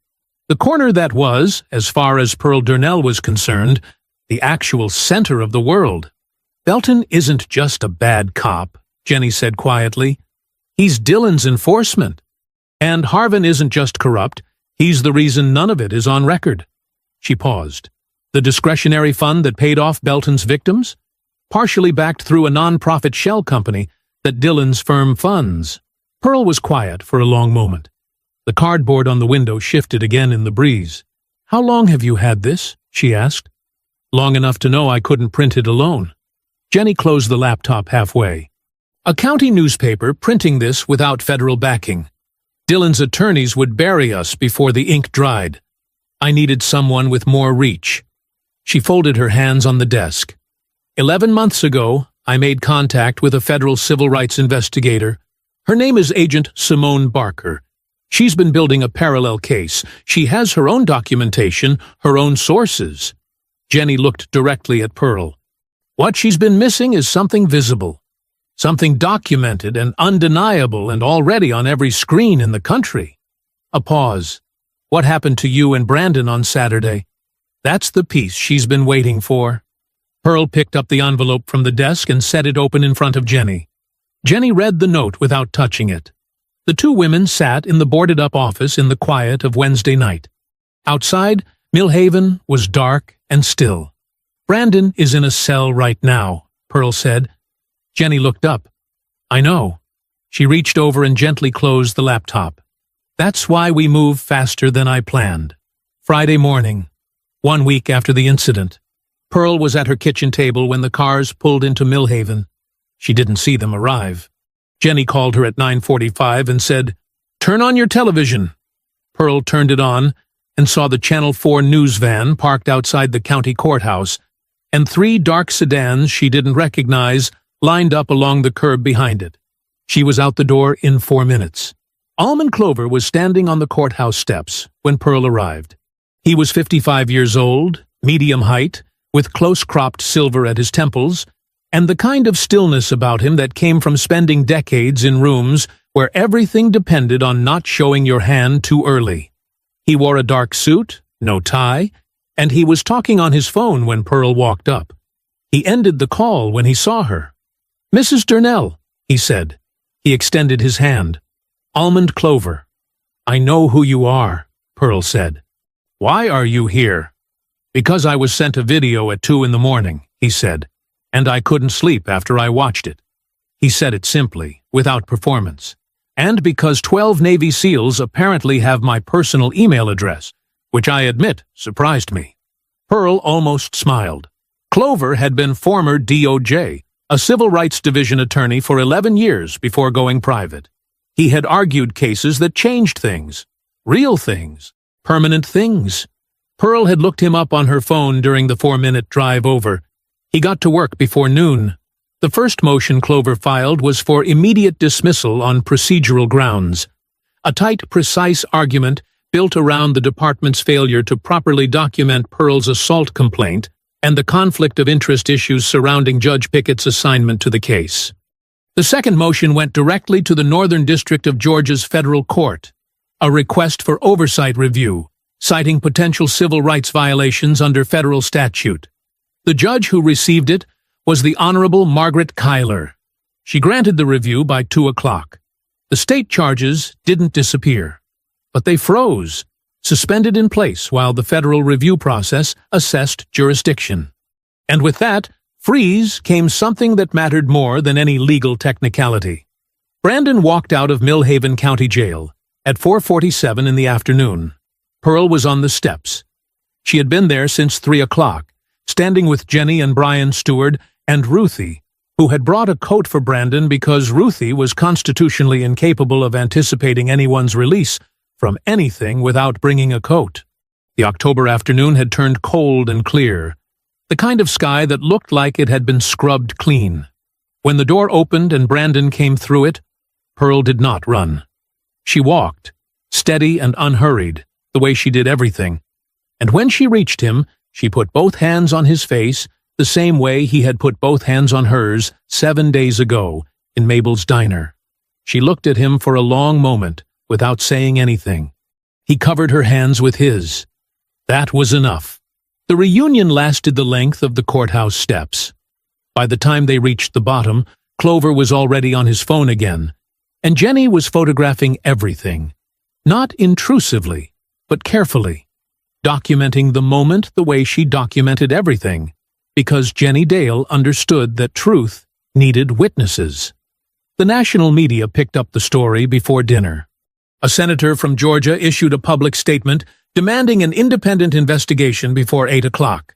The corner that was, as far as Pearl Durnell was concerned, the actual center of the world. "Belton isn't just a bad cop," Jenny said quietly. "He's Dillon's enforcement. And Harvin isn't just corrupt, he's the reason none of it is on record." She paused. "The discretionary fund that paid off Belton's victims? Partially backed through a non-profit shell company that Dillon's firm funds." Pearl was quiet for a long moment. The cardboard on the window shifted again in the breeze. "How long have you had this?" she asked. "Long enough to know I couldn't print it alone." Jenny closed the laptop halfway. "A county newspaper printing this without federal backing. Dillon's attorneys would bury us before the ink dried. I needed someone with more reach." She folded her hands on the desk. 11 months ago, I made contact with a federal civil rights investigator. Her name is Agent Simone Barker. She's been building a parallel case. She has her own documentation, her own sources. Jenny looked directly at Pearl. "What she's been missing is something visible. Something documented and undeniable and already on every screen in the country." A pause. "What happened to you and Brandon on Saturday?" "That's the piece she's been waiting for." Pearl picked up the envelope from the desk and set it open in front of Jenny. Jenny read the note without touching it. The 2 women sat in the boarded-up office in the quiet of Wednesday night. Outside, Mill Haven was dark and still. "Brandon is in a cell right now," Pearl said. Jenny looked up. "I know." She reached over and gently closed the laptop. "That's why we move faster than I planned." Friday morning, 1 week after the incident. Pearl was at her kitchen table when the cars pulled into Mill Haven. She didn't see them arrive. Jenny called her at 9:45 and said, "Turn on your television." Pearl turned it on and saw the Channel 4 news van parked outside the county courthouse, and 3 dark sedans she didn't recognize lined up along the curb behind it. She was out the door in 4 minutes. Almond Clover was standing on the courthouse steps when Pearl arrived. He was 55 years old, medium height, with close-cropped silver at his temples, and the kind of stillness about him that came from spending decades in rooms where everything depended on not showing your hand too early. He wore a dark suit, no tie, and he was talking on his phone when Pearl walked up. He ended the call when he saw her. "Mrs. Durnell," he said. He extended his hand. "Almond Clover." "I know who you are," Pearl said. "Why are you here?" "Because I was sent a video at 2 in the morning," he said, "and I couldn't sleep after I watched it." He said it simply, without performance. "And because 12 Navy SEALs apparently have my personal email address, which I admit surprised me." Pearl almost smiled. Clover had been former DOJ, a civil rights division attorney for 11 years before going private. He had argued cases that changed things, real things, permanent things. Pearl had looked him up on her phone during the 4-minute drive over. He got to work before noon. The first motion Clover filed was for immediate dismissal on procedural grounds. A tight, precise argument built around the department's failure to properly document Pearl's assault complaint and the conflict of interest issues surrounding Judge Pickett's assignment to the case. The second motion went directly to the Northern District of Georgia's federal court, a request for oversight review, citing potential civil rights violations under federal statute. The judge who received it was the Honorable Margaret Kyler. She granted the review by 2 o'clock. The state charges didn't disappear, but they froze, suspended in place while the federal review process assessed jurisdiction. And with that freeze came something that mattered more than any legal technicality. Brandon walked out of Millhaven County Jail at 4:47 in the afternoon. Pearl was on the steps. She had been there since 3 o'clock, standing with Jenny and Brian Stewart and Ruthie, who had brought a coat for Brandon because Ruthie was constitutionally incapable of anticipating anyone's release from anything without bringing a coat. The October afternoon had turned cold and clear, the kind of sky that looked like it had been scrubbed clean. When the door opened and Brandon came through it, Pearl did not run. She walked, steady and unhurried, the way she did everything. And when she reached him, she put both hands on his face, the same way he had put both hands on hers 7 days ago in Mabel's diner. She looked at him for a long moment without saying anything. He covered her hands with his. That was enough. The reunion lasted the length of the courthouse steps. By the time they reached the bottom, Clover was already on his phone again, and Jenny was photographing everything. Not intrusively, but carefully, documenting the moment the way she documented everything, because Jenny Dale understood that truth needed witnesses. The national media picked up the story before dinner. A senator from Georgia issued a public statement demanding an independent investigation before 8 o'clock.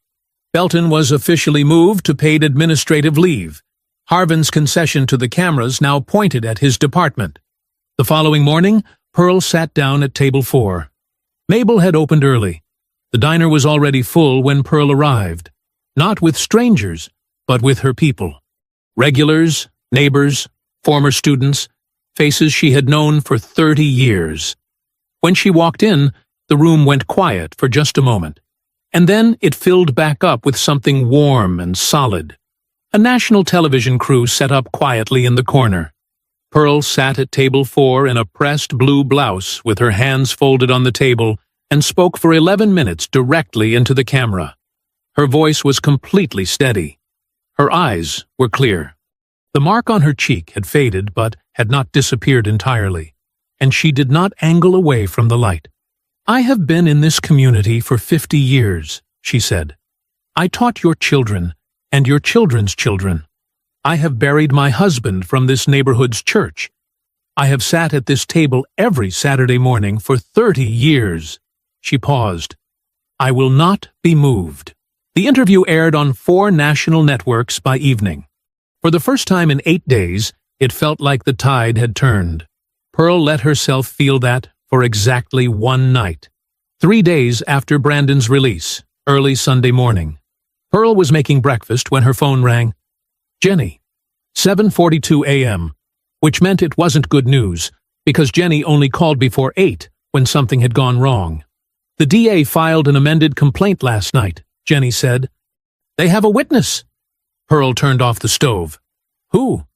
Belton was officially moved to paid administrative leave. Harvin's concession to the cameras now pointed at his department. The following morning, Pearl sat down at table 4. Mabel had opened early. The diner was already full when Pearl arrived, not with strangers, but with her people. Regulars, neighbors, former students, faces she had known for 30 years. When she walked in, the room went quiet for just a moment, and then it filled back up with something warm and solid. A national television crew set up quietly in the corner. Pearl sat at table 4 in a pressed blue blouse with her hands folded on the table and spoke for 11 minutes directly into the camera. Her voice was completely steady. Her eyes were clear. The mark on her cheek had faded but had not disappeared entirely, and she did not angle away from the light. "I have been in this community for 50 years, she said. "I taught your children and your children's children. I have buried my husband from this neighborhood's church. I have sat at this table every Saturday morning for 30 years. She paused. "I will not be moved." The interview aired on 4 national networks by evening. For the first time in 8 days, it felt like the tide had turned. Pearl let herself feel that for exactly 1 night. 3 days after Brandon's release, early Sunday morning. Pearl was making breakfast when her phone rang. Jenny. 7:42 a.m., which meant it wasn't good news, because Jenny only called before 8 when something had gone wrong. "The DA filed an amended complaint last night," Jenny said. "They have a witness." Pearl turned off the stove. "Who?"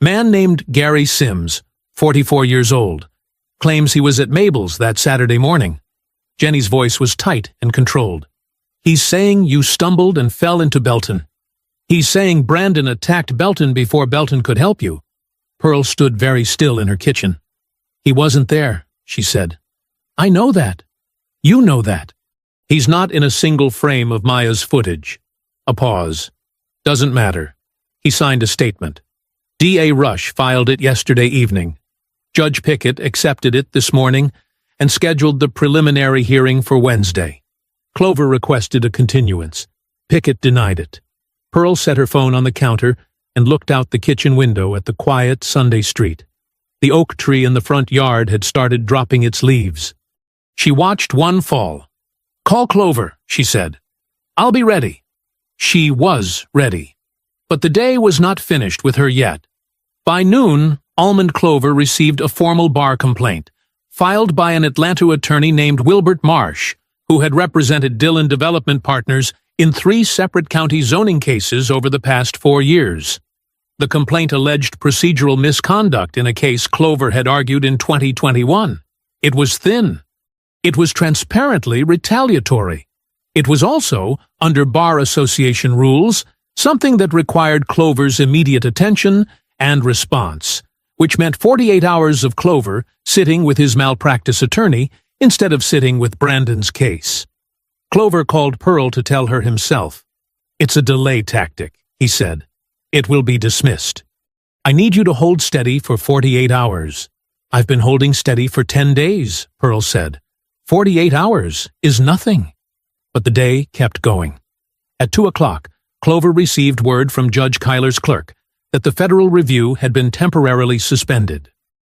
"Man named Gary Sims, 44 years old. Claims he was at Mabel's that Saturday morning." Jenny's voice was tight and controlled. "He's saying you stumbled and fell into Belton." He's saying Brandon attacked Belton before Belton could help you. Pearl stood very still in her kitchen. He wasn't there, she said. I know that. You know that. He's not in a single frame of Maya's footage. A pause. Doesn't matter. He signed a statement. D.A. Rush filed it yesterday evening. Judge Pickett accepted it this morning and scheduled the preliminary hearing for Wednesday. Clover requested a continuance. Pickett denied it. Pearl set her phone on the counter and looked out the kitchen window at the quiet Sunday street. The oak tree in the front yard had started dropping its leaves. She watched one fall. Call Clover, she said. I'll be ready. She was ready. But the day was not finished with her yet. By noon, Almond Clover received a formal bar complaint, filed by an Atlanta attorney named Wilbert Marsh, who had represented Dillon Development Partners in 3 separate county zoning cases over the past 4 years. The complaint alleged procedural misconduct in a case Clover had argued in 2021. It was thin. It was transparently retaliatory. It was also, under Bar Association rules, something that required Clover's immediate attention and response, which meant 48 hours of Clover sitting with his malpractice attorney instead of sitting with Brandon's case. Clover called Pearl to tell her himself. It's a delay tactic, he said. It will be dismissed. I need you to hold steady for 48 hours. I've been holding steady for 10 days, Pearl said. 48 hours is nothing. But the day kept going. At 2 o'clock, Clover received word from Judge Kyler's clerk that the federal review had been temporarily suspended.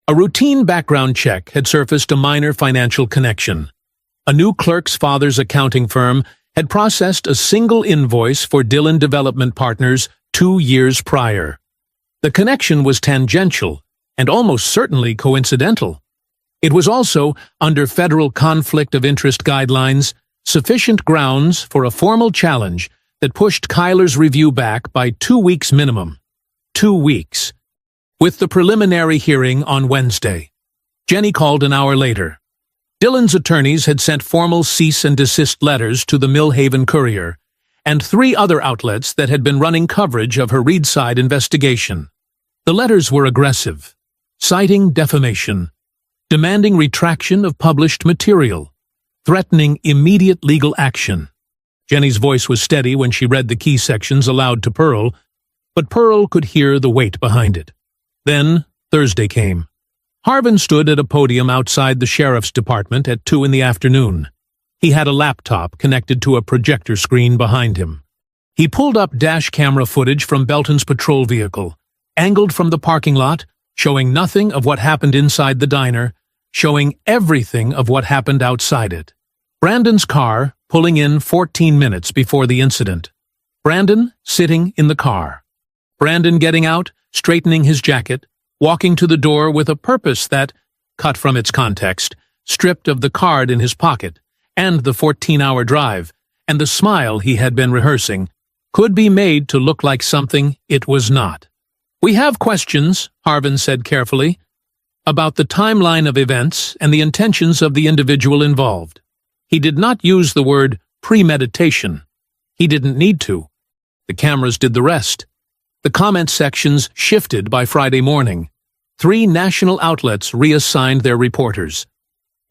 A routine background check had surfaced a minor financial connection. A new clerk's father's accounting firm had processed a single invoice for Dillon Development Partners 2 years prior. The connection was tangential and almost certainly coincidental. It was also, under federal conflict of interest guidelines, sufficient grounds for a formal challenge that pushed Kyler's review back by 2 weeks minimum. 2 weeks. With the preliminary hearing on Wednesday. Jenny called an hour later. Dillon's attorneys had sent formal cease and desist letters to the Millhaven Courier and 3 other outlets that had been running coverage of her Reedside investigation. The letters were aggressive, citing defamation, demanding retraction of published material, threatening immediate legal action. Jenny's voice was steady when she read the key sections aloud to Pearl, but Pearl could hear the weight behind it. Then Thursday came. Harvin stood at a podium outside the sheriff's department at 2 in the afternoon. He had a laptop connected to a projector screen behind him. He pulled up dash camera footage from Belton's patrol vehicle, angled from the parking lot, showing nothing of what happened inside the diner, showing everything of what happened outside it. Brandon's car pulling in 14 minutes before the incident. Brandon sitting in the car. Brandon getting out, straightening his jacket, walking to the door with a purpose that, cut from its context, stripped of the card in his pocket, and the 14-hour drive, and the smile he had been rehearsing, could be made to look like something it was not. We have questions, Harvin said carefully, about the timeline of events and the intentions of the individual involved. He did not use the word premeditation. He didn't need to. The cameras did the rest. The comment sections shifted by Friday morning. 3 national outlets reassigned their reporters.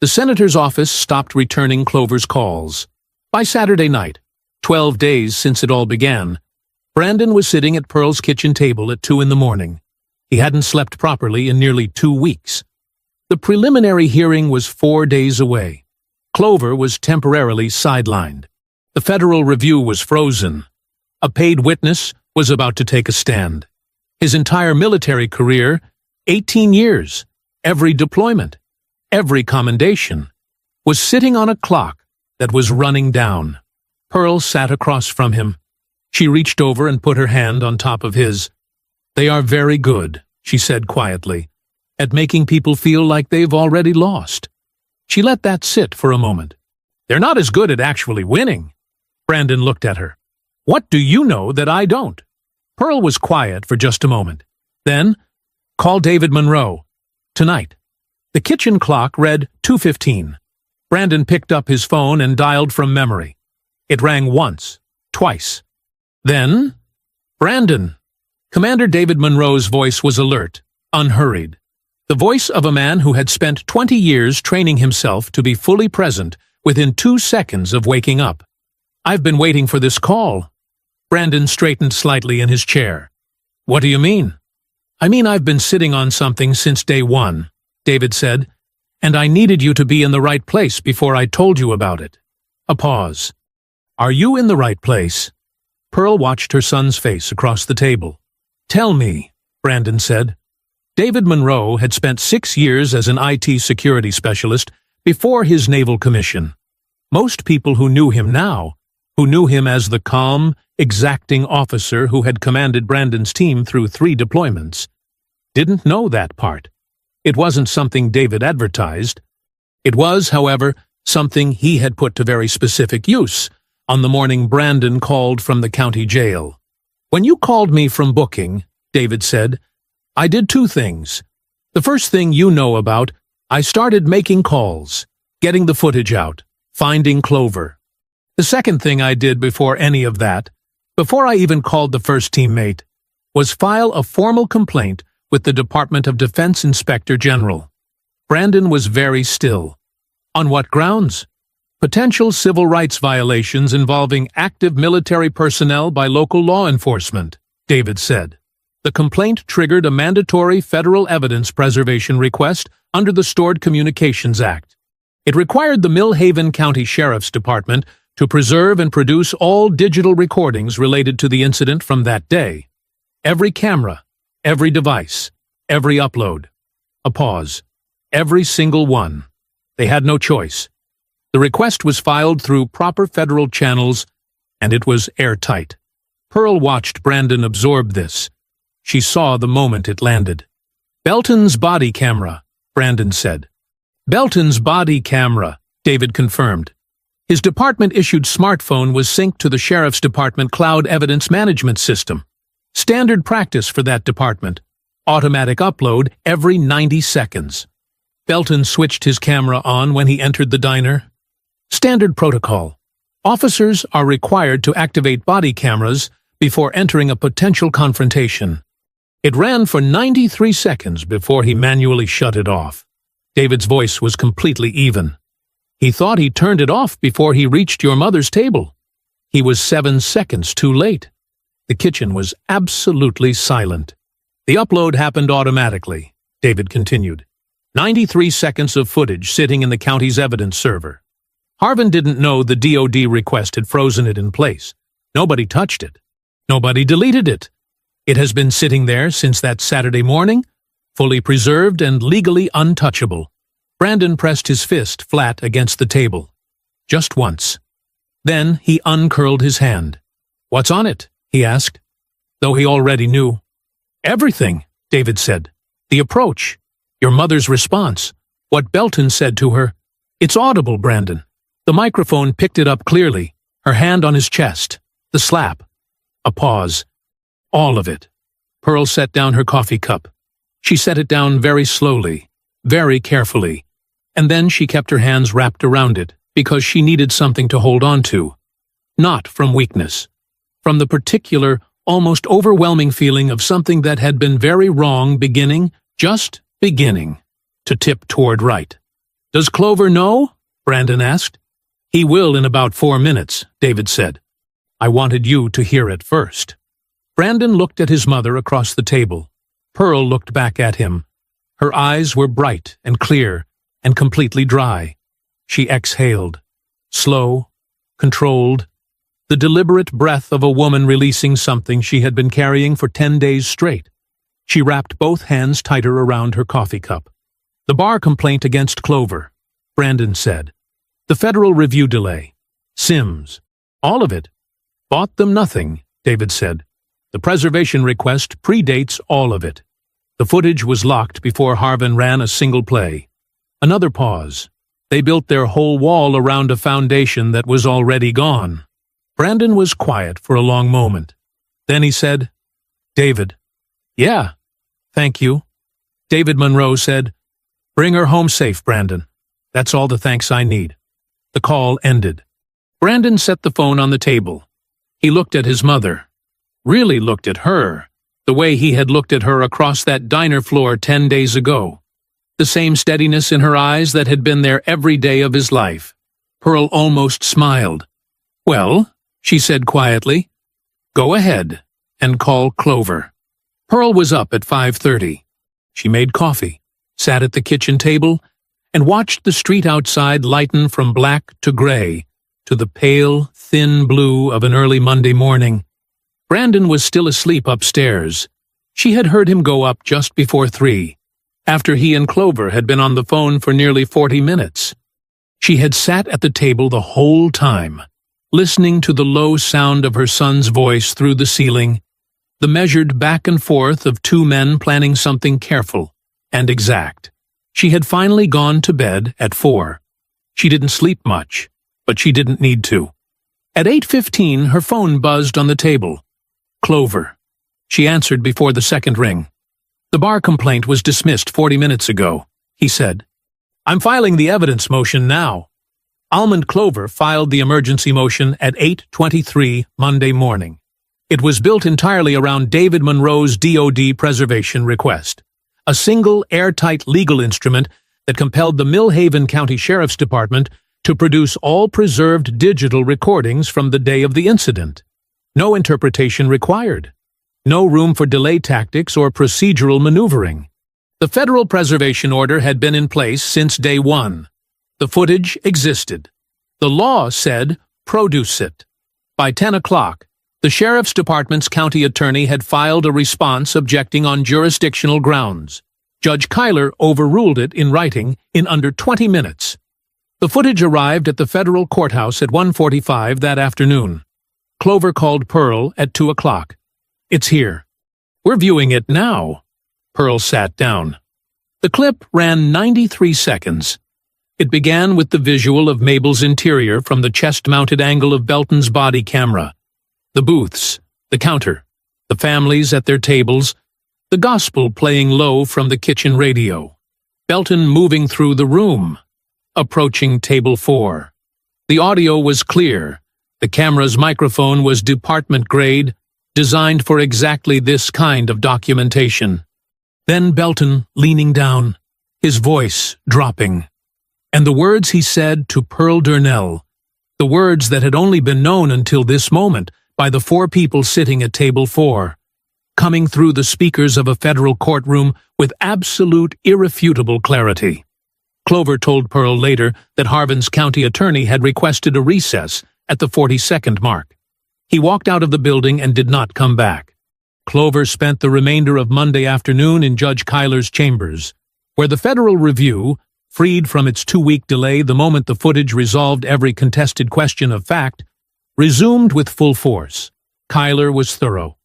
The senator's office stopped returning Clover's calls. By Saturday night, 12 days since it all began, Brandon was sitting at Pearl's kitchen table at 2 in the morning. He hadn't slept properly in nearly 2 weeks. The preliminary hearing was 4 days away. Clover was temporarily sidelined. The federal review was frozen. A paid witness was about to take a stand. His entire military career, 18 years, every deployment, every commendation, was sitting on a clock that was running down. Pearl sat across from him. She reached over and put her hand on top of his. They are very good, she said quietly, at making people feel like they've already lost. She let that sit for a moment. They're not as good at actually winning. Brandon looked at her. What do you know that I don't? Pearl was quiet for just a moment. Then, call David Monroe. Tonight. The kitchen clock read 2:15. Brandon picked up his phone and dialed from memory. It rang once, twice. Then, Brandon! Commander David Monroe's voice was alert, unhurried. The voice of a man who had spent 20 years training himself to be fully present within 2 seconds of waking up. I've been waiting for this call. Brandon straightened slightly in his chair. What do you mean? I mean I've been sitting on something since day one, David said, and I needed you to be in the right place before I told you about it. A pause. Are you in the right place? Pearl watched her son's face across the table. Tell me, Brandon said. David Monroe had spent 6 years as an IT security specialist before his naval commission. Most people who knew him now, who knew him as the calm, exacting officer who had commanded Brandon's team through 3 deployments, didn't know that part. It wasn't something David advertised. It was, however, something he had put to very specific use on the morning Brandon called from the county jail. When you called me from booking, David said, I did 2 things. The first thing you know about, I started making calls, getting the footage out, finding Clover. The second thing I did before any of that, before I even called the first teammate, was file a formal complaint with the Department of Defense Inspector General. Brandon was very still. On what grounds? Potential civil rights violations involving active military personnel by local law enforcement, David said. The complaint triggered a mandatory federal evidence preservation request under the Stored Communications Act. It required the Millhaven County Sheriff's Department to preserve and produce all digital recordings related to the incident from that day. Every camera, every device, every upload. A pause. Every single one. They had no choice. The request was filed through proper federal channels, and it was airtight. Pearl watched Brandon absorb this. She saw the moment it landed. Belton's body camera, Brandon said. Belton's body camera, David confirmed. His department-issued smartphone was synced to the Sheriff's Department Cloud Evidence Management System. Standard practice for that department. Automatic upload every 90 seconds. Belton switched his camera on when he entered the diner. Standard protocol. Officers are required to activate body cameras before entering a potential confrontation. It ran for 93 seconds before he manually shut it off. David's voice was completely even. He thought he turned it off before he reached your mother's table. He was 7 seconds too late. The kitchen was absolutely silent. The upload happened automatically, David continued. 93 seconds of footage sitting in the county's evidence server. Harvin didn't know the DoD request had frozen it in place. Nobody touched it. Nobody deleted it. It has been sitting there since that Saturday morning, fully preserved and legally untouchable. Brandon pressed his fist flat against the table. Just once. Then he uncurled his hand. What's on it? He asked, though he already knew. Everything, David said. The approach. Your mother's response. What Belton said to her. It's audible, Brandon. The microphone picked it up clearly, her hand on his chest. The slap. A pause. All of it. Pearl set down her coffee cup. She set it down very slowly, very carefully, and then she kept her hands wrapped around it because she needed something to hold on to. Not from weakness. From the particular, almost overwhelming feeling of something that had been very wrong beginning, just beginning, to tip toward right. Does Clover know? Brandon asked. He will in about 4 minutes, David said. I wanted you to hear it first. Brandon looked at his mother across the table. Pearl looked back at him. Her eyes were bright and clear and completely dry. She exhaled. Slow, controlled. The deliberate breath of a woman releasing something she had been carrying for 10 days straight. She wrapped both hands tighter around her coffee cup. The bar complaint against Clover, Brandon said. The federal review delay. Sims. All of it. Bought them nothing, David said. The preservation request predates all of it. The footage was locked before Harvin ran a single play. Another pause. They built their whole wall around a foundation that was already gone. Brandon was quiet for a long moment. Then he said, David. Yeah, thank you. David Monroe said, Bring her home safe, Brandon. That's all the thanks I need. The call ended. Brandon set the phone on the table. He looked at his mother. really looked at her, the way he had looked at her across that diner floor 10 days ago. The same steadiness in her eyes that had been there every day of his life. Pearl almost smiled. "Well," she said quietly, "go ahead and call Clover." Pearl was up at 5:30. She made coffee, sat at the kitchen table, and watched the street outside lighten from black to gray to the pale, thin blue of an early Monday morning. Brandon was still asleep upstairs. She had heard him go up just before 3, after he and Clover had been on the phone for nearly 40 minutes. She had sat at the table the whole time, listening to the low sound of her son's voice through the ceiling, the measured back and forth of two men planning something careful and exact. She had finally gone to bed at 4. She didn't sleep much, but she didn't need to. At 8:15, her phone buzzed on the table. Clover. She answered before the second ring. "The bar complaint was dismissed 40 minutes ago," he said. "I'm filing the evidence motion now." Almond Clover filed the emergency motion at 8:23 Monday morning. It was built entirely around David Monroe's DOD preservation request, a single airtight legal instrument that compelled the Millhaven County Sheriff's Department to produce all preserved digital recordings from the day of the incident. No interpretation required. No room for delay tactics or procedural maneuvering. The federal preservation order had been in place since day 1. The footage existed. The law said, produce it. By 10 o'clock, the Sheriff's Department's county attorney had filed a response objecting on jurisdictional grounds. Judge Kyler overruled it in writing in under 20 minutes. The footage arrived at the federal courthouse at 1:45 that afternoon. Clover called Pearl at 2 o'clock. "It's here. We're viewing it now." Pearl sat down. The clip ran 93 seconds. It began with the visual of Mabel's interior from the chest-mounted angle of Belton's body camera. The booths, the counter, the families at their tables, the gospel playing low from the kitchen radio. Belton moving through the room, approaching table 4. The audio was clear. The camera's microphone was department-grade, designed for exactly this kind of documentation. Then Belton leaning down, his voice dropping. And the words he said to Pearl Durnell, the words that had only been known until this moment by the 4 people sitting at table 4, coming through the speakers of a federal courtroom with absolute, irrefutable clarity. Clover told Pearl later that Harvin's county attorney had requested a recess at the 42nd mark. He walked out of the building and did not come back. Clover spent the remainder of Monday afternoon in Judge Kyler's chambers, where the federal review, freed from its 2-week delay the moment the footage resolved every contested question of fact, resumed with full force. Kyler was thorough.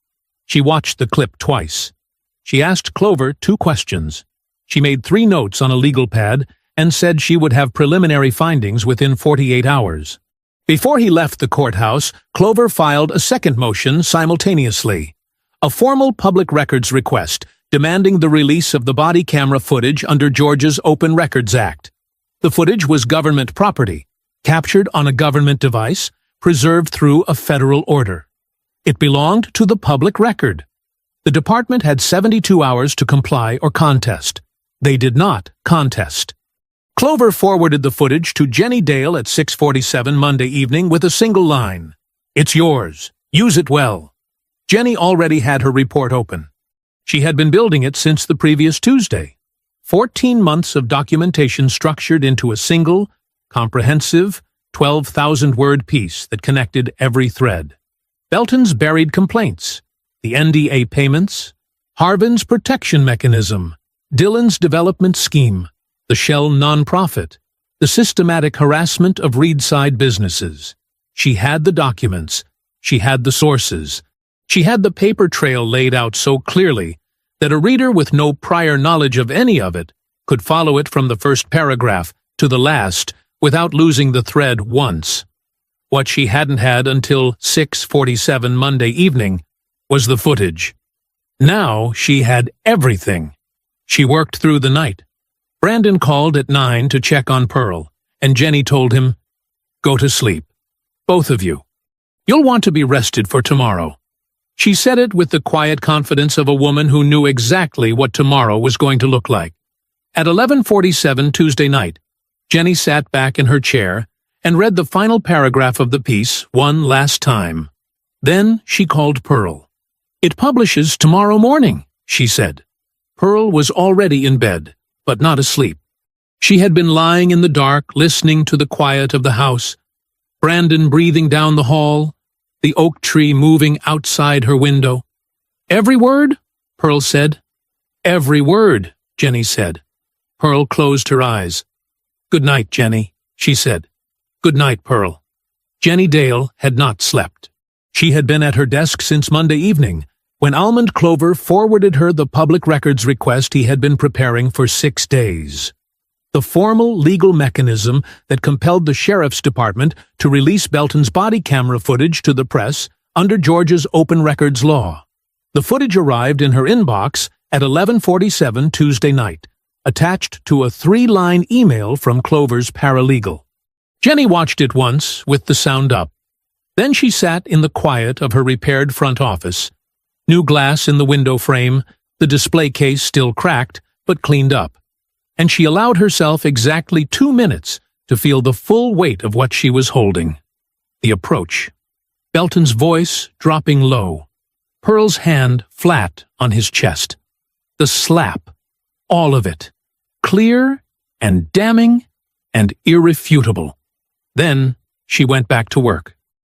She watched the clip twice. She asked Clover 2 questions. She made 3 notes on a legal pad and said she would have preliminary findings within 48 hours. Before he left the courthouse, Clover filed a second motion simultaneously, a formal public records request demanding the release of the body camera footage under Georgia's Open Records Act. The footage was government property, captured on a government device, preserved through a federal order. It belonged to the public record. The department had 72 hours to comply or contest. They did not contest. Clover forwarded the footage to Jenny Dale at 6:47 Monday evening with a single line, "It's yours. Use it well." Jenny already had her report open. She had been building it since the previous Tuesday. 14 months of documentation structured into a single, comprehensive, 12,000-word piece that connected every thread. Belton's buried complaints, the NDA payments, Harvin's protection mechanism, Dillon's development scheme, the Shell nonprofit, the systematic harassment of Reedside businesses. She had the documents. She had the sources. She had the paper trail laid out so clearly that a reader with no prior knowledge of any of it could follow it from the first paragraph to the last without losing the thread once. What she hadn't had until 6:47 Monday evening was the footage. Now she had everything. She worked through the night. Brandon called at 9 to check on Pearl, and Jenny told him, "Go to sleep. Both of you. You'll want to be rested for tomorrow." She said it with the quiet confidence of a woman who knew exactly what tomorrow was going to look like. At 11:47 Tuesday night, Jenny sat back in her chair and read the final paragraph of the piece one last time. Then she called Pearl. "It publishes tomorrow morning," she said. Pearl was already in bed, but not asleep. She had been lying in the dark, listening to the quiet of the house, Brandon breathing down the hall, the oak tree moving outside her window. "Every word?" Pearl said. "Every word," Jenny said. Pearl closed her eyes. "Good night, Jenny," she said. "Good night, Pearl." Jenny Dale had not slept. She had been at her desk since Monday evening, when Almond Clover forwarded her the public records request he had been preparing for 6 days. The formal legal mechanism that compelled the sheriff's department to release Belton's body camera footage to the press under Georgia's open records law. The footage arrived in her inbox at 11:47 Tuesday night, attached to a 3-line email from Clover's paralegal. Jenny watched it once, with the sound up. Then she sat in the quiet of her repaired front office. New glass in the window frame, the display case still cracked, but cleaned up. And she allowed herself exactly 2 minutes to feel the full weight of what she was holding. The approach. Belton's voice dropping low. Pearl's hand flat on his chest. The slap. All of it. Clear and damning and irrefutable. Then she went back to work.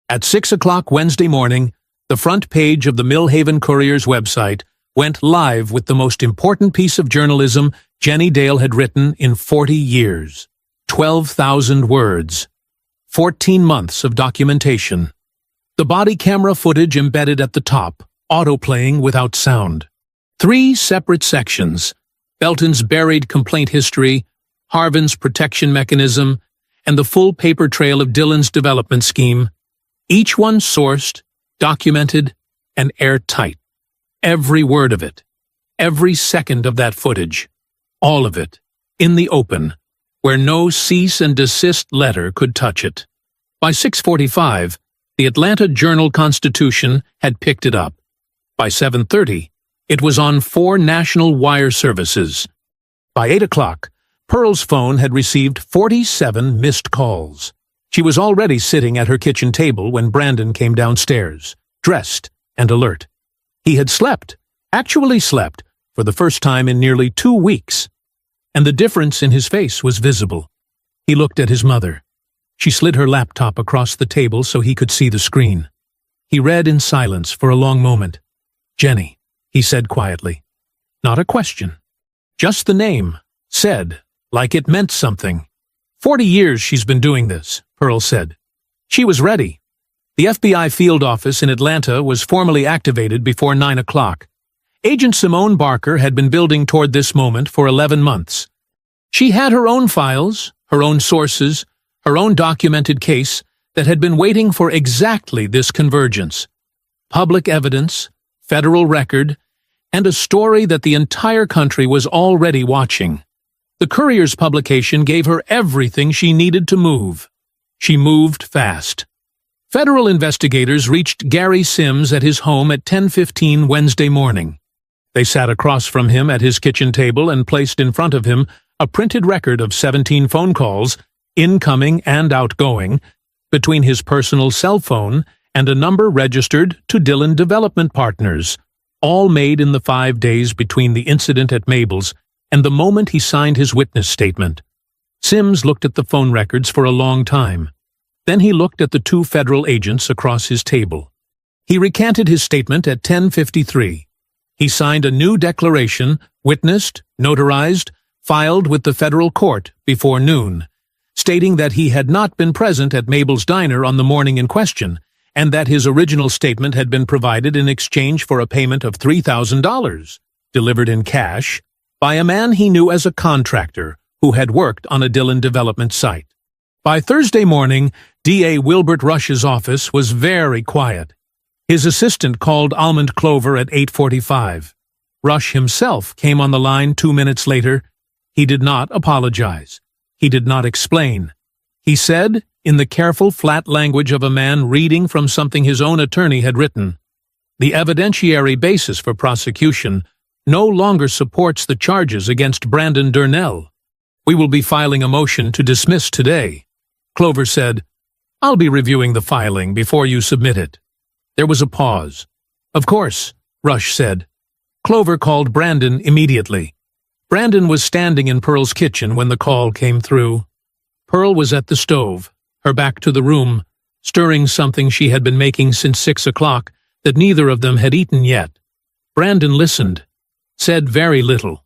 At 6 o'clock Wednesday morning, the front page of the Millhaven Courier's website went live with the most important piece of journalism Jenny Dale had written in 40 years. 12,000 words. 14 months of documentation. The body camera footage embedded at the top, autoplaying without sound. 3 separate sections: Belton's buried complaint history, Harvin's protection mechanism, and the full paper trail of Dylan's development scheme, each one sourced, documented, and airtight. Every word of it, every second of that footage, all of it, in the open, where no cease and desist letter could touch it. By 6:45, the Atlanta Journal-Constitution had picked it up. By 7:30, it was on 4 national wire services. By 8 o'clock, Pearl's phone had received 47 missed calls. She was already sitting at her kitchen table when Brandon came downstairs, dressed and alert. He had slept, actually slept, for the first time in nearly 2 weeks. And the difference in his face was visible. He looked at his mother. She slid her laptop across the table so he could see the screen. He read in silence for a long moment. "Jenny," he said quietly. Not a question. Just the name, said, like it meant something. 40 years she's been doing this, Pearl said. She was ready. The FBI field office in Atlanta was formally activated before 9 o'clock. Agent Simone Barker had been building toward this moment for 11 months. She had her own files, her own sources, her own documented case that had been waiting for exactly this convergence. Public evidence, federal record, and a story that the entire country was already watching. The Courier's publication gave her everything she needed to move. She moved fast. Federal investigators reached Gary Sims at his home at 10:15 Wednesday morning. They sat across from him at his kitchen table and placed in front of him a printed record of 17 phone calls, incoming and outgoing, between his personal cell phone and a number registered to Dylan Development Partners, all made in the 5 days between the incident at Mabel's and the moment he signed his witness statement. Sims looked at the phone records for a long time. Then he looked at the 2 federal agents across his table. He recanted his statement at 10:53. He signed a new declaration, witnessed, notarized, filed with the federal court before noon, stating that he had not been present at Mabel's diner on the morning in question, and that his original statement had been provided in exchange for a payment of $3,000, delivered in cash, by a man he knew as a contractor who had worked on a Dylan development site. By Thursday morning, D.A. Wilbert Rush's office was very quiet. His assistant called Almond Clover at 8:45. Rush himself came on the line 2 minutes later. He did not apologize. He did not explain. He said, in the careful, flat language of a man reading from something his own attorney had written, The evidentiary basis for prosecution no longer supports the charges against Brandon Durnell. We will be filing a motion to dismiss today. Clover said, I'll be reviewing the filing before you submit it. There was a pause. Of course, Rush said. Clover called Brandon immediately. Brandon was standing in Pearl's kitchen when the call came through. Pearl was at the stove, her back to the room, stirring something she had been making since 6 o'clock that neither of them had eaten yet. Brandon listened, said very little.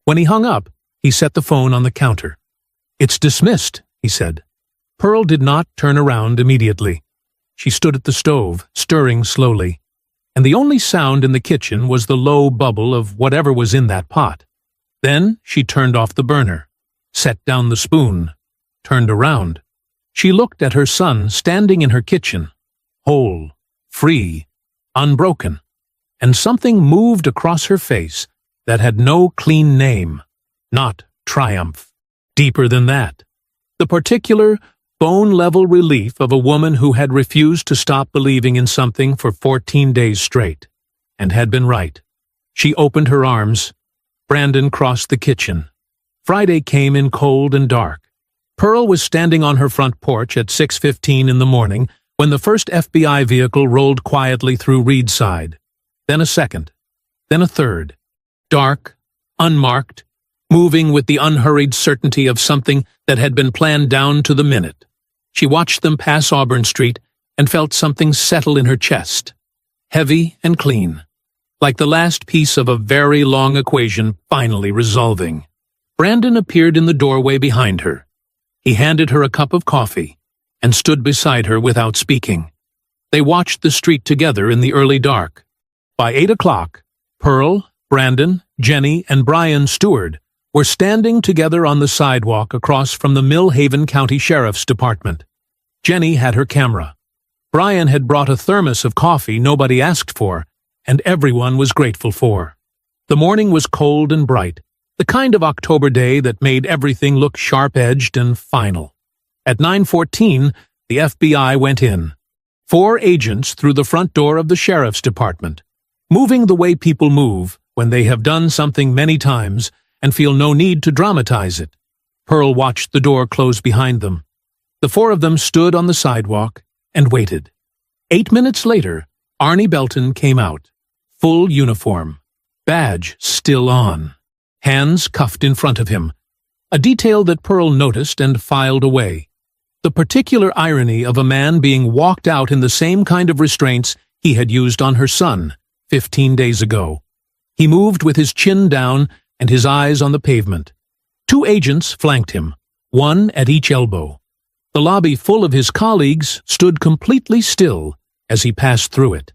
When he hung up, he set the phone on the counter. It's dismissed, he said. Pearl did not turn around immediately. She stood at the stove, stirring slowly, and the only sound in the kitchen was the low bubble of whatever was in that pot. Then she turned off the burner, set down the spoon, turned around. She looked at her son standing in her kitchen, whole, free, unbroken, and something moved across her face that had no clean name, not triumph. Deeper than that, the particular, bone-level relief of a woman who had refused to stop believing in something for 14 days straight, and had been right. She opened her arms. Brandon crossed the kitchen. Friday came in cold and dark. Pearl was standing on her front porch at 6:15 in the morning when the first FBI vehicle rolled quietly through Reedside. Then a second. Then a third. Dark, unmarked, moving with the unhurried certainty of something that had been planned down to the minute. She watched them pass Auburn Street and felt something settle in her chest, heavy and clean, like the last piece of a very long equation finally resolving. Brandon appeared in the doorway behind her. He handed her a cup of coffee and stood beside her without speaking. They watched the street together in the early dark. By 8 o'clock, Pearl, Brandon, Jenny, and Brian Stewart were standing together on the sidewalk across from the Millhaven County Sheriff's Department. Jenny had her camera. Brian had brought a thermos of coffee nobody asked for, and everyone was grateful for. The morning was cold and bright, the kind of October day that made everything look sharp-edged and final. At 9:14, the FBI went in. 4 agents through the front door of the Sheriff's Department, moving the way people move when they have done something many times and feel no need to dramatize it. Pearl watched the door close behind them. The 4 of them stood on the sidewalk and waited. 8 minutes later, Arnie Belton came out, full uniform, badge still on, hands cuffed in front of him, a detail that Pearl noticed and filed away. The particular irony of a man being walked out in the same kind of restraints he had used on her son 15 days ago. He moved with his chin down and his eyes on the pavement. 2 agents flanked him, 1 at each elbow. The lobby full of his colleagues stood completely still as he passed through it.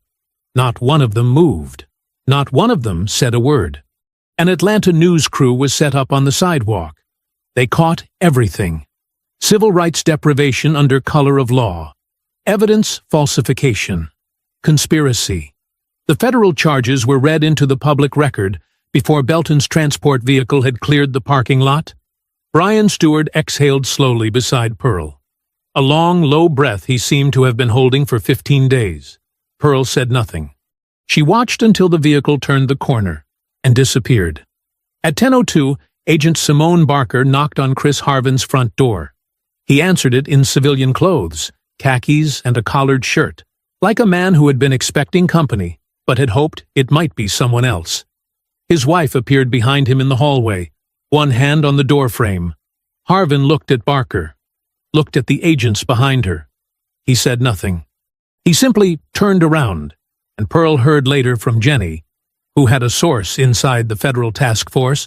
Not one of them moved. Not one of them said a word. An Atlanta news crew was set up on the sidewalk. They caught everything. Civil rights deprivation under color of law. Evidence falsification. Conspiracy. The federal charges were read into the public record before Belton's transport vehicle had cleared the parking lot. Brian Stewart exhaled slowly beside Pearl. A long, low breath he seemed to have been holding for 15 days. Pearl said nothing. She watched until the vehicle turned the corner and disappeared. At 10:02, Agent Simone Barker knocked on Chris Harvin's front door. He answered it in civilian clothes, khakis and a collared shirt, like a man who had been expecting company, but had hoped it might be someone else. His wife appeared behind him in the hallway, one hand on the doorframe. Harvin looked at Barker, looked at the agents behind her. He said nothing. He simply turned around, and Pearl heard later from Jenny, who had a source inside the federal task force,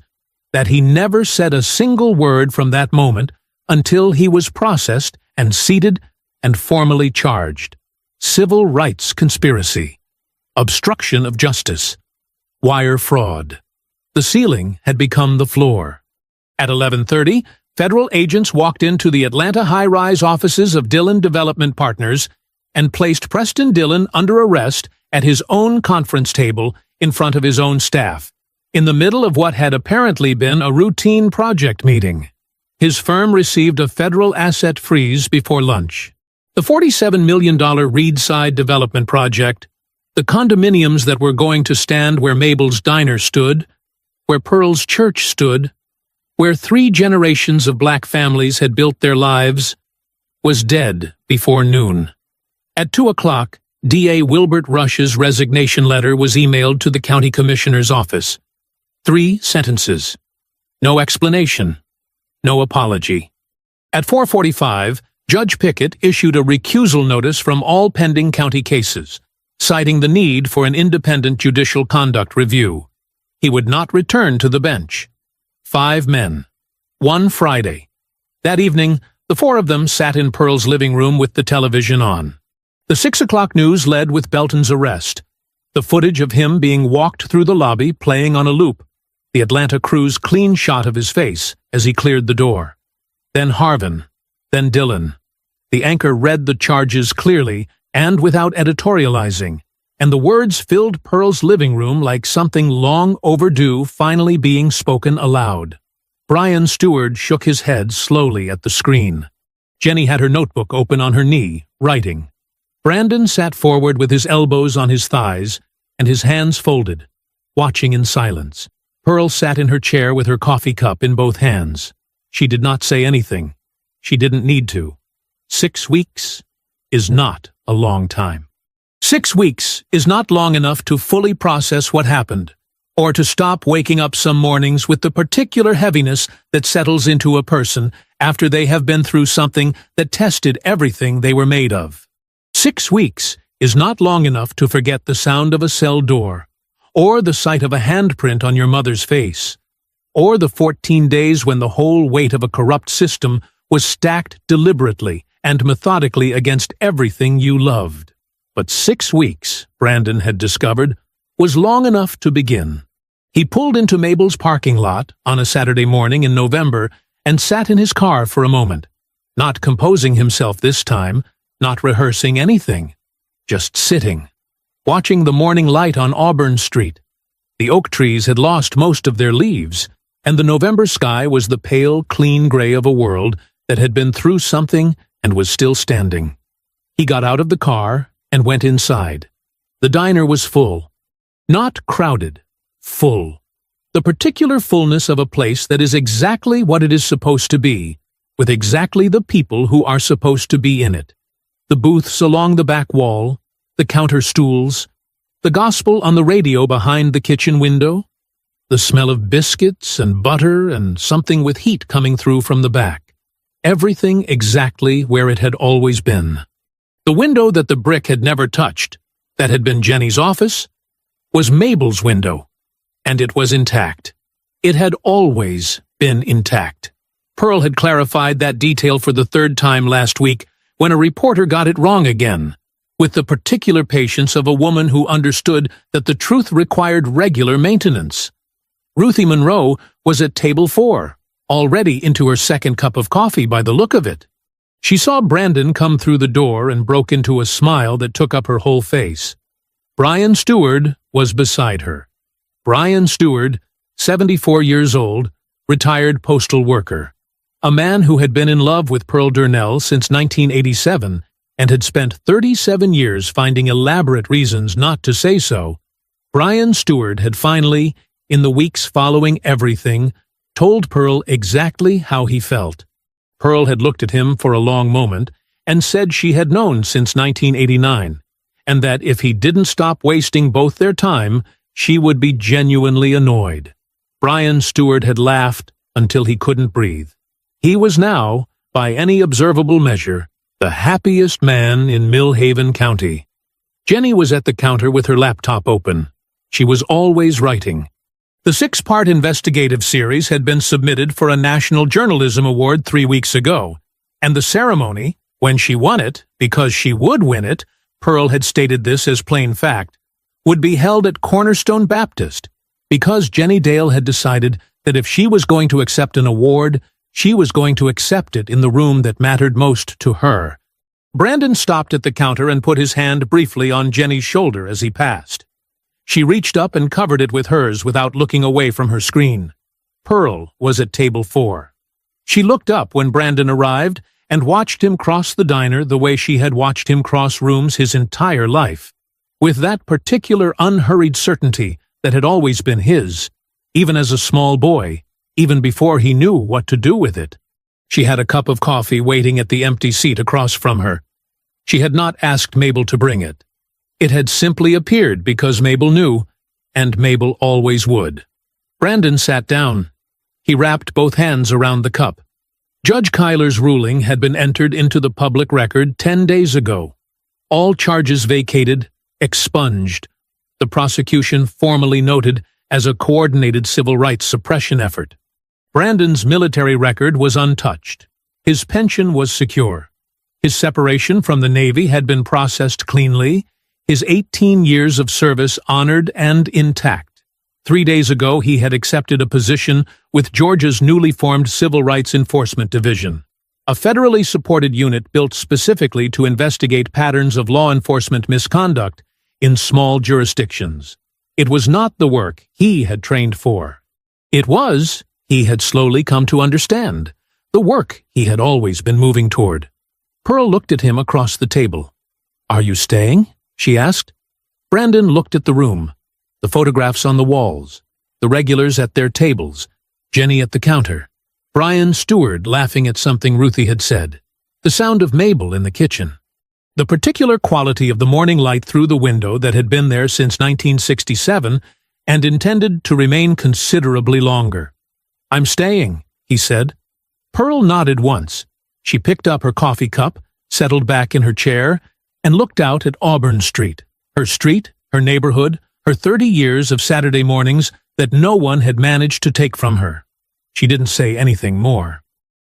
that he never said a single word from that moment until he was processed and seated and formally charged. Civil rights conspiracy. Obstruction of justice. Wire fraud. The ceiling had become the floor. At 11:30, federal agents walked into the Atlanta high-rise offices of Dillon Development Partners and placed Preston Dillon under arrest at his own conference table in front of his own staff, in the middle of what had apparently been a routine project meeting. His firm received a federal asset freeze before lunch. The $47 million Reedside development project The condominiums that were going to stand where Mabel's diner stood, where Pearl's church stood, where 3 generations of black families had built their lives, was dead before noon. At 2 o'clock, D.A. Wilbert Rush's resignation letter was emailed to the county commissioner's office. 3 sentences. No explanation. No apology. At 4:45, Judge Pickett issued a recusal notice from all pending county cases, citing the need for an independent judicial conduct review. He would not return to the bench. 5 men. 1 Friday. That evening, the 4 of them sat in Pearl's living room with the television on. The 6 o'clock news led with Belton's arrest. The footage of him being walked through the lobby playing on a loop. The Atlanta crew's clean shot of his face as he cleared the door. Then Harvin. Then Dillon. The anchor read the charges clearly and without editorializing, and the words filled Pearl's living room like something long overdue finally being spoken aloud. Brian Stewart shook his head slowly at the screen. Jenny had her notebook open on her knee, writing. Brandon sat forward with his elbows on his thighs and his hands folded, watching in silence. Pearl sat in her chair with her coffee cup in both hands. She did not say anything. She didn't need to. 6 weeks is not a long time. 6 weeks is not long enough to fully process what happened, or to stop waking up some mornings with the particular heaviness that settles into a person after they have been through something that tested everything they were made of. 6 weeks is not long enough to forget the sound of a cell door, or the sight of a handprint on your mother's face, or the 14 days when the whole weight of a corrupt system was stacked deliberately and methodically against everything you loved. But 6 weeks, Brandon had discovered, was long enough to begin. He pulled into Mabel's parking lot on a Saturday morning in November and sat in his car for a moment, not composing himself this time, not rehearsing anything, just sitting, watching the morning light on Auburn Street. The oak trees had lost most of their leaves, and the November sky was the pale, clean gray of a world that had been through something and was still standing. He got out of the car and went inside. The diner was full. Not crowded. Full. The particular fullness of a place that is exactly what it is supposed to be, with exactly the people who are supposed to be in it. The booths along the back wall, the counter stools, the gospel on the radio behind the kitchen window, the smell of biscuits and butter and something with heat coming through from the back. Everything exactly where it had always been. The window that the brick had never touched, that had been Jenny's office, was Mabel's window, and it was intact. It had always been intact. Pearl had clarified that detail for the 3rd time last week when a reporter got it wrong again, with the particular patience of a woman who understood that the truth required regular maintenance. Ruthie Monroe was at table 4, already into her 2nd cup of coffee by the look of it. She saw Brandon come through the door and broke into a smile that took up her whole face. Brian Stewart was beside her. Brian Stewart, 74 years old, retired postal worker. A man who had been in love with Pearl Durnell since 1987 and had spent 37 years finding elaborate reasons not to say so. Brian Stewart had finally, in the weeks following everything, told Pearl exactly how he felt. Pearl had looked at him for a long moment and said she had known since 1989, and that if he didn't stop wasting both their time, she would be genuinely annoyed. Brian Stewart had laughed until he couldn't breathe. He was now, by any observable measure, the happiest man in Millhaven County. Jenny was at the counter with her laptop open. She was always writing. The 6-part investigative series had been submitted for a National Journalism Award 3 weeks ago, and the ceremony, when she won it, because she would win it, Pearl had stated this as plain fact, would be held at Cornerstone Baptist, because Jenny Dale had decided that if she was going to accept an award, she was going to accept it in the room that mattered most to her. Brandon stopped at the counter and put his hand briefly on Jenny's shoulder as he passed. She reached up and covered it with hers without looking away from her screen. Pearl was at table 4. She looked up when Brandon arrived and watched him cross the diner the way she had watched him cross rooms his entire life, with that particular unhurried certainty that had always been his, even as a small boy, even before he knew what to do with it. She had a cup of coffee waiting at the empty seat across from her. She had not asked Mabel to bring it. It had simply appeared because Mabel knew, and Mabel always would. Brandon sat down. He wrapped both hands around the cup. Judge Kyler's ruling had been entered into the public record 10 days ago. All charges vacated, expunged. The prosecution formally noted as a coordinated civil rights suppression effort. Brandon's military record was untouched. His pension was secure. His separation from the Navy had been processed cleanly, his 18 years of service honored and intact. 3 days ago, he had accepted a position with Georgia's newly formed Civil Rights Enforcement Division, a federally supported unit built specifically to investigate patterns of law enforcement misconduct in small jurisdictions. It was not the work he had trained for. It was, he had slowly come to understand, the work he had always been moving toward. Pearl looked at him across the table. "Are you staying?" she asked. Brandon looked at the room, the photographs on the walls, the regulars at their tables, Jenny at the counter, Brian Stewart laughing at something Ruthie had said, the sound of Mabel in the kitchen. The particular quality of the morning light through the window that had been there since 1967 and intended to remain considerably longer. "I'm staying," he said. Pearl nodded once. She picked up her coffee cup, settled back in her chair, and looked out at Auburn Street, her neighborhood, her 30 years of Saturday mornings that no one had managed to take from her. She didn't say anything more.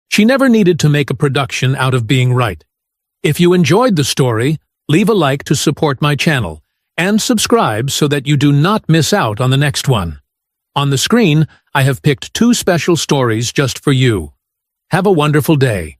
She never needed to make a production out of being right. If you enjoyed the story, leave a like to support my channel, and subscribe so that you do not miss out on the next one. On the screen, I have picked 2 special stories just for you. Have a wonderful day.